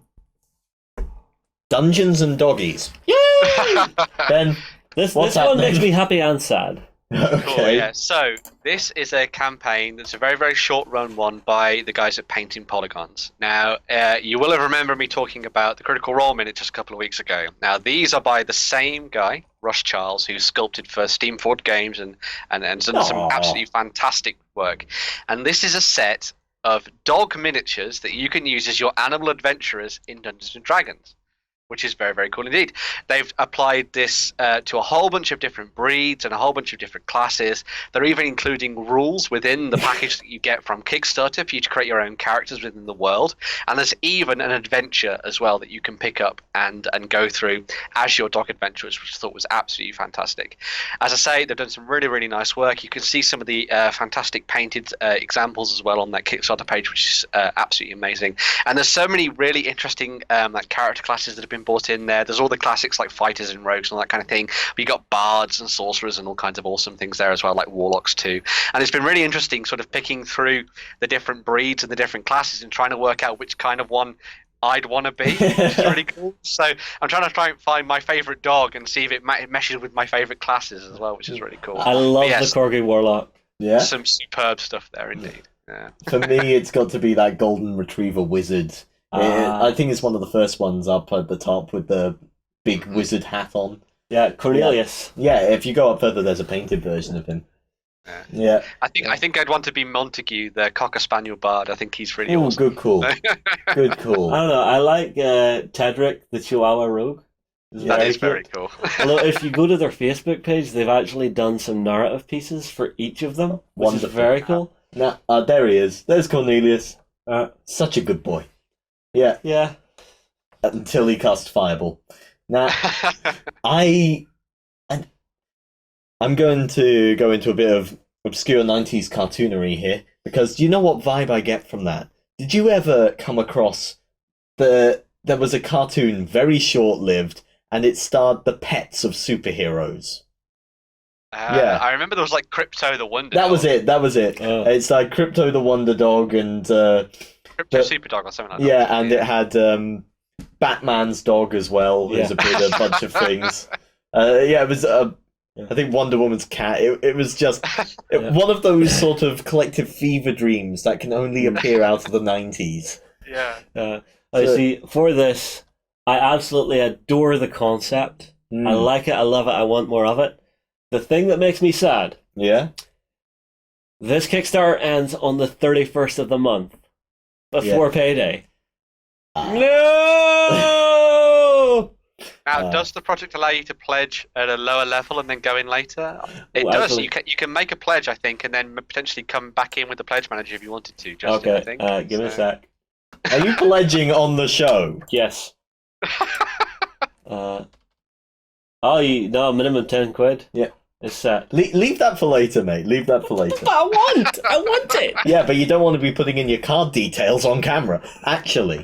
Dungeons and Doggies. Yay! Ben, this one makes me happy and sad. Okay. Cool, yeah. So this is a campaign that's a very, very short run one by the guys at Painting Polygons. Now, you will have remembered me talking about the Critical Role Minute just a couple of weeks ago. Now, these are by the same guy, Russ Charles, who sculpted for Steamforged Games and done some absolutely fantastic work. And this is a set of dog miniatures that you can use as your animal adventurers in Dungeons and Dragons, which is very, very cool indeed. They've applied this to a whole bunch of different breeds and a whole bunch of different classes. They're even including rules within the package that you get from Kickstarter for you to create your own characters within the world. And there's even an adventure as well that you can pick up and go through as your dog adventurers, which I thought was absolutely fantastic. As I say, they've done some really, really nice work. You can see some of the fantastic painted examples as well on that Kickstarter page, which is absolutely amazing. And there's so many really interesting character classes that have been brought in there. There's all the classics like fighters and rogues and all that kind of thing. But you got bards and sorcerers and all kinds of awesome things there as well, like warlocks too. And it's been really interesting sort of picking through the different breeds and the different classes and trying to work out which kind of one I'd want to be, which is really cool. So I'm trying to find my favorite dog and see if it meshes with my favorite classes as well, which is really cool. I love the Corgi Warlock. Yeah. Some superb stuff there indeed. Yeah. For me, it's got to be that Golden Retriever Wizard. I think it's one of the first ones up at the top with the big wizard hat on. Yeah, Cornelius. Yeah, if you go up further, there's a painted version of him. Yeah. I think I'd want to be Montague, the Cocker Spaniel bard. I think he's really awesome. Good call. Good call. I don't know. I like Tedric, the Chihuahua Rogue. That is very cool. Although if you go to their Facebook page, they've actually done some narrative pieces for each of them, which is very cool. Now, there he is. There's Cornelius. Such a good boy. Yeah. Yeah. Until he cast Fireball. Now, I'm going to go into a bit of obscure 90s cartoonery here, because do you know what vibe I get from that? Did you ever come across there was a cartoon, very short-lived, and it starred the pets of superheroes? Yeah. I remember there was like Crypto the Wonder Dog. That was it. Oh. It's like Crypto the Wonder Dog and... Crypto Superdog or something like that. Yeah, and it had Batman's dog as well. There's a bunch of things. It was... I think Wonder Woman's cat. It was just one of those sort of collective fever dreams that can only appear out of the 90s. Yeah. I see. For this, I absolutely adore the concept. I like it. I love it. I want more of it. The thing that makes me sad. Yeah. This Kickstarter ends on the 31st of the month, before payday. No. Now, does the project allow you to pledge at a lower level and then go in later? It does. Absolutely. You can make a pledge, I think, and then potentially come back in with the pledge manager if you wanted to. Justin, I think. Give me a sec. Are you pledging on the show? Yes. Minimum 10 quid. Yeah. It's set. Leave that for later, mate. Leave that for later. I want it. Yeah, but you don't want to be putting in your card details on camera. Actually.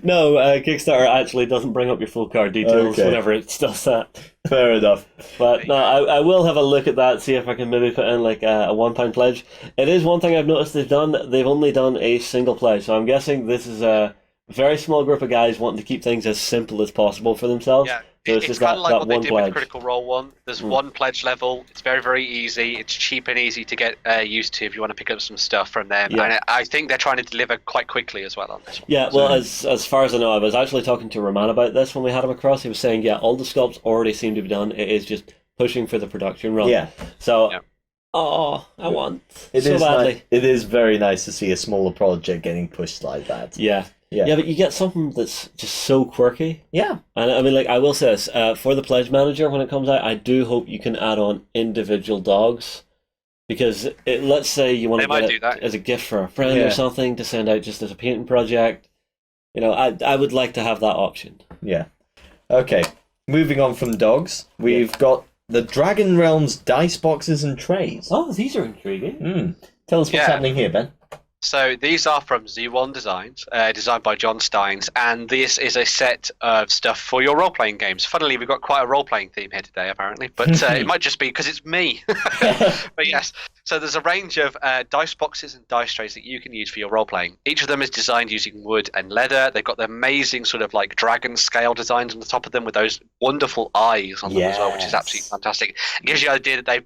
No, Kickstarter actually doesn't bring up your full card details whenever it's still set. Fair enough. But no, I will have a look at that, see if I can maybe put in like a £1 pledge. It is one thing I've noticed they've done. They've only done a single pledge, so I'm guessing this is a very small group of guys wanting to keep things as simple as possible for themselves. Yeah. So It's just kind of like that what they one did with pledge. Critical Role 1. There's one pledge level. It's very, very easy. It's cheap and easy to get used to if you want to pick up some stuff from them. Yeah. And I think they're trying to deliver quite quickly as well on this one. Yeah, well, as far as I know, I was actually talking to Roman about this when we had him across. He was saying, yeah, all the sculpts already seem to be done. It is just pushing for the production run. Yeah. So, Yeah. I want It so is badly. it is very nice to see a smaller project getting pushed like that. Yeah. Yeah. Yeah, but you get something that's just so quirky. Yeah. And I mean, like, I will say this, for the Pledge Manager, when it comes out, I do hope you can add on individual dogs. Because let's say you want They to might get do it that. as a gift for a friend Yeah. or something to send out just as a painting project. You know, I would like to have that option. Yeah. Okay. Moving on from dogs, we've got the Dragon Realms dice boxes and trays. Oh, these are intriguing. Tell us what's Yeah. happening here, Ben. So these are from Z1 Designs, designed by John Steins, and this is a set of stuff for your role-playing games. Funnily, we've got quite a role-playing theme here today, apparently, but it might just be because it's me. But yes, so there's a range of dice boxes and dice trays that you can use for your role-playing. Each of them is designed using wood and leather. They've got the amazing sort of like dragon scale designs on the top of them with those wonderful eyes on them as well, which is absolutely fantastic. It gives you the idea that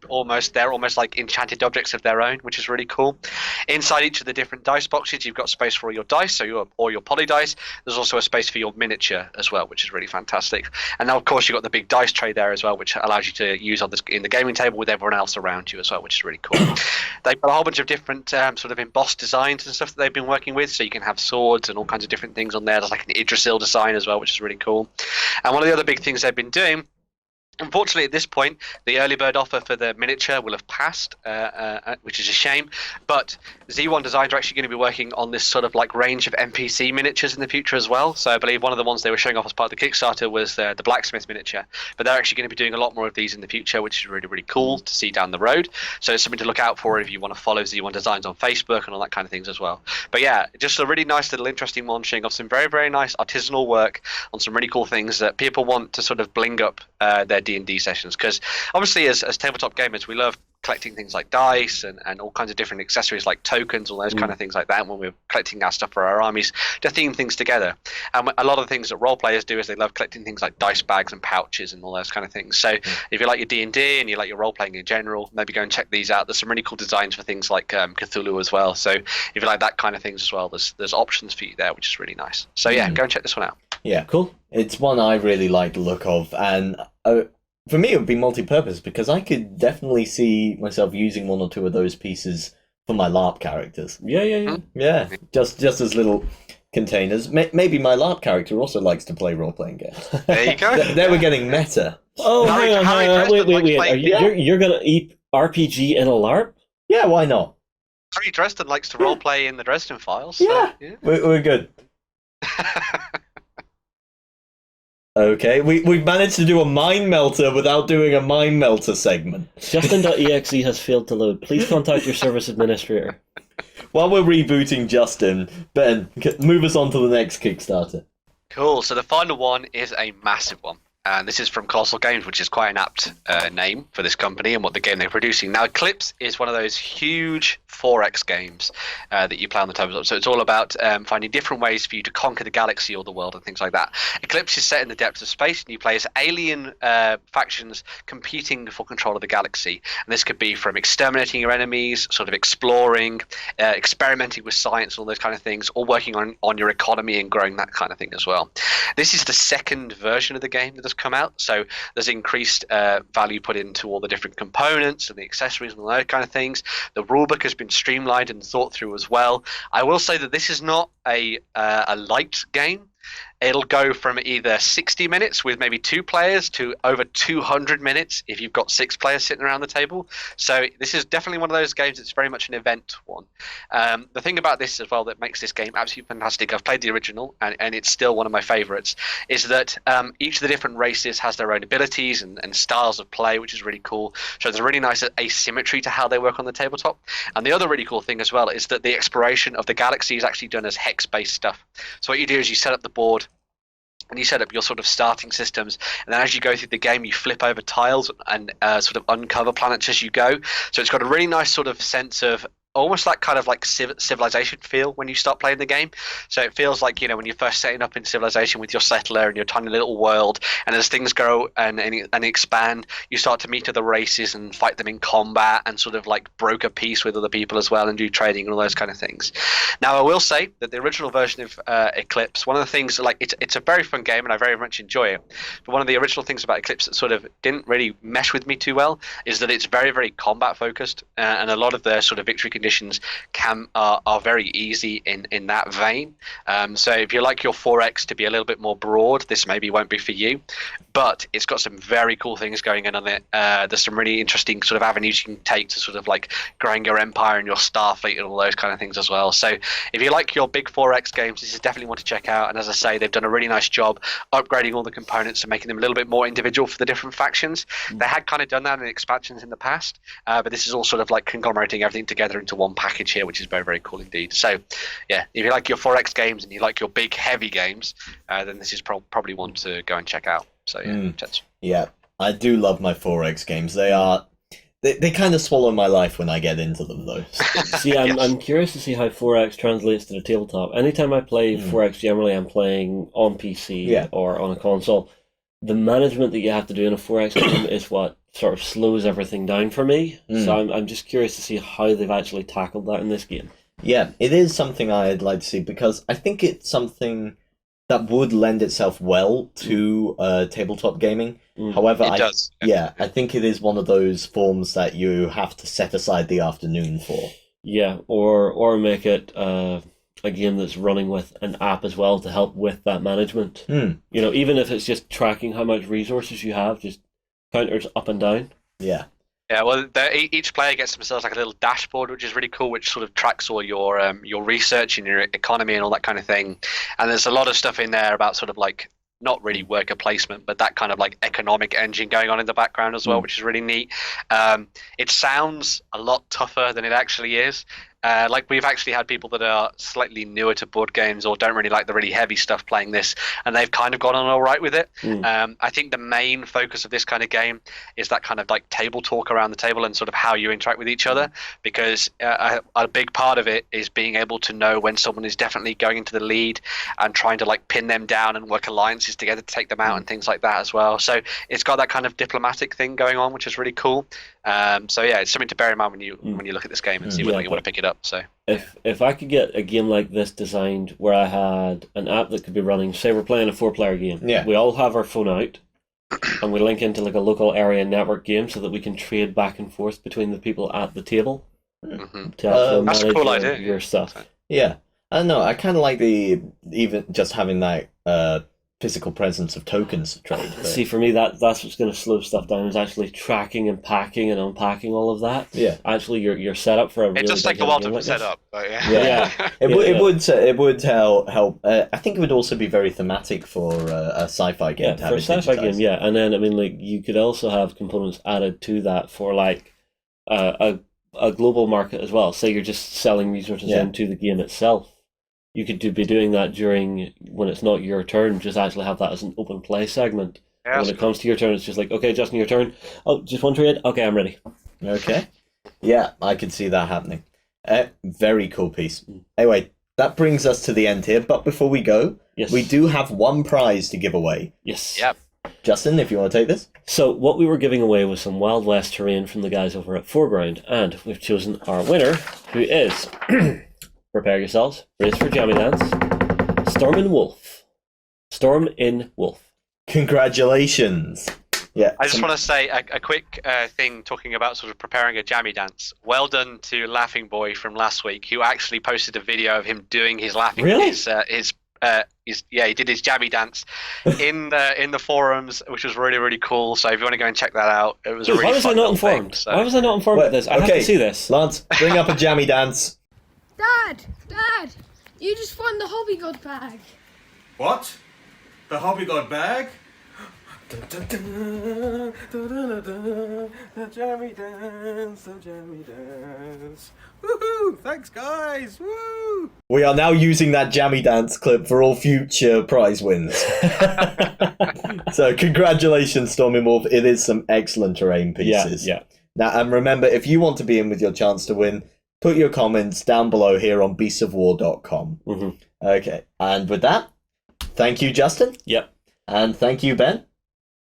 they're almost like enchanted objects of their own, which is really cool. Inside each of the different dice boxes, you've got space for all your dice, or your poly dice. There's also a space for your miniature as well, which is really fantastic. And now, of course, you've got the big dice tray there as well, which allows you to use in the gaming table with everyone else around you as well, which is really cool. They've got a whole bunch of different sort of embossed designs and stuff that they've been working with, so you can have swords and all kinds of different things on there. There's like an Yggdrasil design as well, which is really cool. And one of the other big things they've been doing, unfortunately, at this point, the early bird offer for the miniature will have passed, which is a shame. But Z1 Designs are actually going to be working on this sort of like range of NPC miniatures in the future as well. So I believe one of the ones they were showing off as part of the Kickstarter was the blacksmith miniature. But they're actually going to be doing a lot more of these in the future, which is really, really cool to see down the road. So it's something to look out for if you want to follow Z1 Designs on Facebook and all that kind of things as well. But yeah, just a really nice little interesting one showing off some very, very nice artisanal work on some really cool things that people want to sort of bling up their D&D sessions, because obviously as tabletop gamers we love collecting things like dice and all kinds of different accessories like tokens, all those kind of things like that when we're collecting our stuff for our armies to theme things together. And a lot of the things that role players do is they love collecting things like dice bags and pouches and all those kind of things. So if you like your D&D and you like your role playing in general, maybe go and check these out. There's some really cool designs for things like Cthulhu as well, so if you like that kind of things as well, there's options for you there, which is really nice. So yeah, go and check this one out. Yeah, cool. It's one I really like the look of, and for me it would be multi-purpose because I could definitely see myself using one or two of those pieces for my LARP characters. Yeah, just as little containers. Maybe my LARP character also likes to play role-playing games. There you go. They were getting meta. Oh, Harry hang on. Dresden likes Wait. playing- You're going to eat RPG in a LARP? Yeah, why not? Harry Dresden likes to role play in the Dresden Files. Yeah. So, We're good. Okay, we've managed to do a Mind Melter without doing a Mind Melter segment. Justin.exe has failed to load. Please contact your service administrator. While we're rebooting Justin, Ben, move us on to the next Kickstarter. Cool. So the final one is a massive one. And this is from Colossal Games, which is quite an apt name for this company and what the game they're producing. Now, Eclipse is one of those huge 4X games that you play on the tabletop. So it's all about finding different ways for you to conquer the galaxy or the world and things like that. Eclipse is set in the depths of space, and you play as alien factions competing for control of the galaxy. And this could be from exterminating your enemies, sort of exploring, experimenting with science, all those kind of things, or working on your economy and growing that kind of thing as well. This is the second version of the game that has come out, so there's increased value put into all the different components and the accessories and all those kind of things. The rulebook has been streamlined and thought through as well. I will say that this is not a light game. It'll go from either 60 minutes with maybe 2 players to over 200 minutes if you've got 6 players sitting around the table. So this is definitely one of those games that's very much an event one. The thing about this as well that makes this game absolutely fantastic, I've played the original and it's still one of my favorites, is that each of the different races has their own abilities and styles of play, which is really cool. So there's a really nice asymmetry to how they work on the tabletop. And the other really cool thing as well is that the exploration of the galaxy is actually done as hex-based stuff. So what you do is you set up the board and you set up your sort of starting systems, and then as you go through the game you flip over tiles and sort of uncover planets as you go. So it's got a really nice sort of sense of almost that kind of like Civilization feel when you start playing the game. So it feels like, when you're first setting up in Civilization with your settler and your tiny little world, and as things grow and expand, you start to meet other races and fight them in combat and sort of like broker peace with other people as well and do trading and all those kind of things. Now, I will say that the original version of Eclipse, one of the things, like it's a very fun game and I very much enjoy it, but one of the original things about Eclipse that sort of didn't really mesh with me too well is that it's very, very combat focused, and a lot of the sort of victory conditions are very easy in that vein. So if you like your 4X to be a little bit more broad, this maybe won't be for you, but it's got some very cool things going on it. There's some really interesting sort of avenues you can take to sort of like growing your empire and your Starfleet and all those kind of things as well. So if you like your big 4X games, this is definitely one to check out. And as I say, they've done a really nice job upgrading all the components and making them a little bit more individual for the different factions. They had kind of done that in expansions in the past, but this is all sort of like conglomerating everything together into one package here, which is very, very cool indeed. So yeah, if you like your 4X games and you like your big heavy games, then this is probably one to go and check out. So yeah, yeah, I do love my 4X games. They kind of swallow my life when I get into them, though. See, I'm curious to see how 4X translates to the tabletop. Anytime I play 4X, generally I'm playing on PC or on a console. The management that you have to do in a 4X game is what sort of slows everything down for me. So I'm just curious to see how they've actually tackled that in this game. Yeah, it is something I'd like to see, because I think it's something that would lend itself well to tabletop gaming. However, it does. I think it is one of those forms that you have to set aside the afternoon for. Yeah, or make it a game that's running with an app as well to help with that management. Even if it's just tracking how much resources you have, just counters up and down. Yeah. Yeah, well, each player gets themselves like a little dashboard, which is really cool, which sort of tracks all your research and your economy and all that kind of thing. And there's a lot of stuff in there about sort of like not really worker placement, but that kind of like economic engine going on in the background as well, which is really neat. It sounds a lot tougher than it actually is. Like we've actually had people that are slightly newer to board games or don't really like the really heavy stuff playing this, and they've kind of gone on all right with it. I think the main focus of this kind of game is that kind of like table talk around the table and sort of how you interact with each other, because a big part of it is being able to know when someone is definitely going into the lead and trying to like pin them down and work alliances together to take them out and things like that as well. So it's got that kind of diplomatic thing going on, which is really cool. So yeah, it's something to bear in mind when you look at this game and see whether you want to pick it up. So if I could get a game like this designed where I had an app that could be running, say we're playing a 4-player game, we all have our phone out and we link into like a local area network game so that we can trade back and forth between the people at the table to actually that's a cool idea. your stuff. Yeah, I don't know. I kind of like even just having that physical presence of tokens to trade. But... See, for me, that's what's going to slow stuff down, is actually tracking and packing and unpacking all of that. Yeah. Actually, you're set up for a really it does take a while to set up. But It would help. I think it would also be very thematic for a sci-fi game. Yeah, for a sci-fi game, yeah. And then, I mean, like, you could also have components added to that for, like, a global market as well. Say you're just selling resources into the game itself. You could be doing that when it's not your turn, just actually have that as an open play segment. Yeah, when it comes to your turn, it's just like, okay, Justin, your turn. Oh, just one trade? Okay, I'm ready. Okay. Yeah, I could see that happening. Very cool piece. Anyway, that brings us to the end here, but before we go, we do have one prize to give away. Yes. Yep. Justin, if you want to take this. So what we were giving away was some Wild West terrain from the guys over at Foreground, and we've chosen our winner, who is... Prepare yourselves. Brace for Jammy Dance. Storm in Wolf. Congratulations. Yeah. I just want to say a quick thing talking about sort of preparing a jammy dance. Well done to Laughing Boy from last week, who actually posted a video of him doing his laughing. Really? He did his jammy dance in the forums, which was really, really cool. So if you want to go and check that out, it was a really Why was I not informed? So. Why was I not informed of this? I have to see this. Lance, bring up a jammy dance. Dad, you just found the Hobby God bag. What? The Hobby God bag? The jammy dance, Woohoo! Thanks, guys! Woo! We are now using that jammy dance clip for all future prize wins. So, congratulations, Stormy Wolf. It is some excellent terrain pieces. Yeah. Now, and remember, if you want to be in with your chance to win, put your comments down below here on beastsofwar.com. Mm-hmm. Okay, and with that, thank you, Justin. Yep. And thank you, Ben.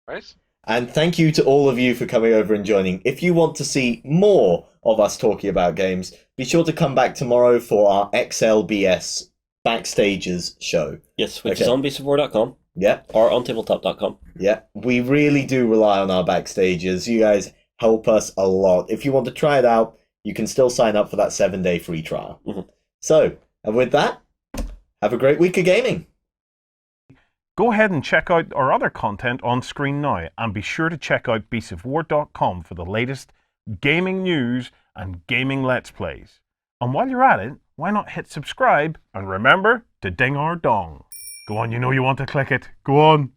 Right. And thank you to all of you for coming over and joining. If you want to see more of us talking about games, be sure to come back tomorrow for our XLBS Backstages show. Yes, which is on beastsofwar.com. Yeah. Or ontabletop.com. Yeah. We really do rely on our Backstages. You guys help us a lot. If you want to try it out, you can still sign up for that 7-day free trial. Mm-hmm. So, and with that, have a great week of gaming. Go ahead and check out our other content on screen now, and be sure to check out beastsofwar.com for the latest gaming news and gaming Let's Plays. And while you're at it, why not hit subscribe and remember to ding our dong. Go on, you know you want to click it. Go on.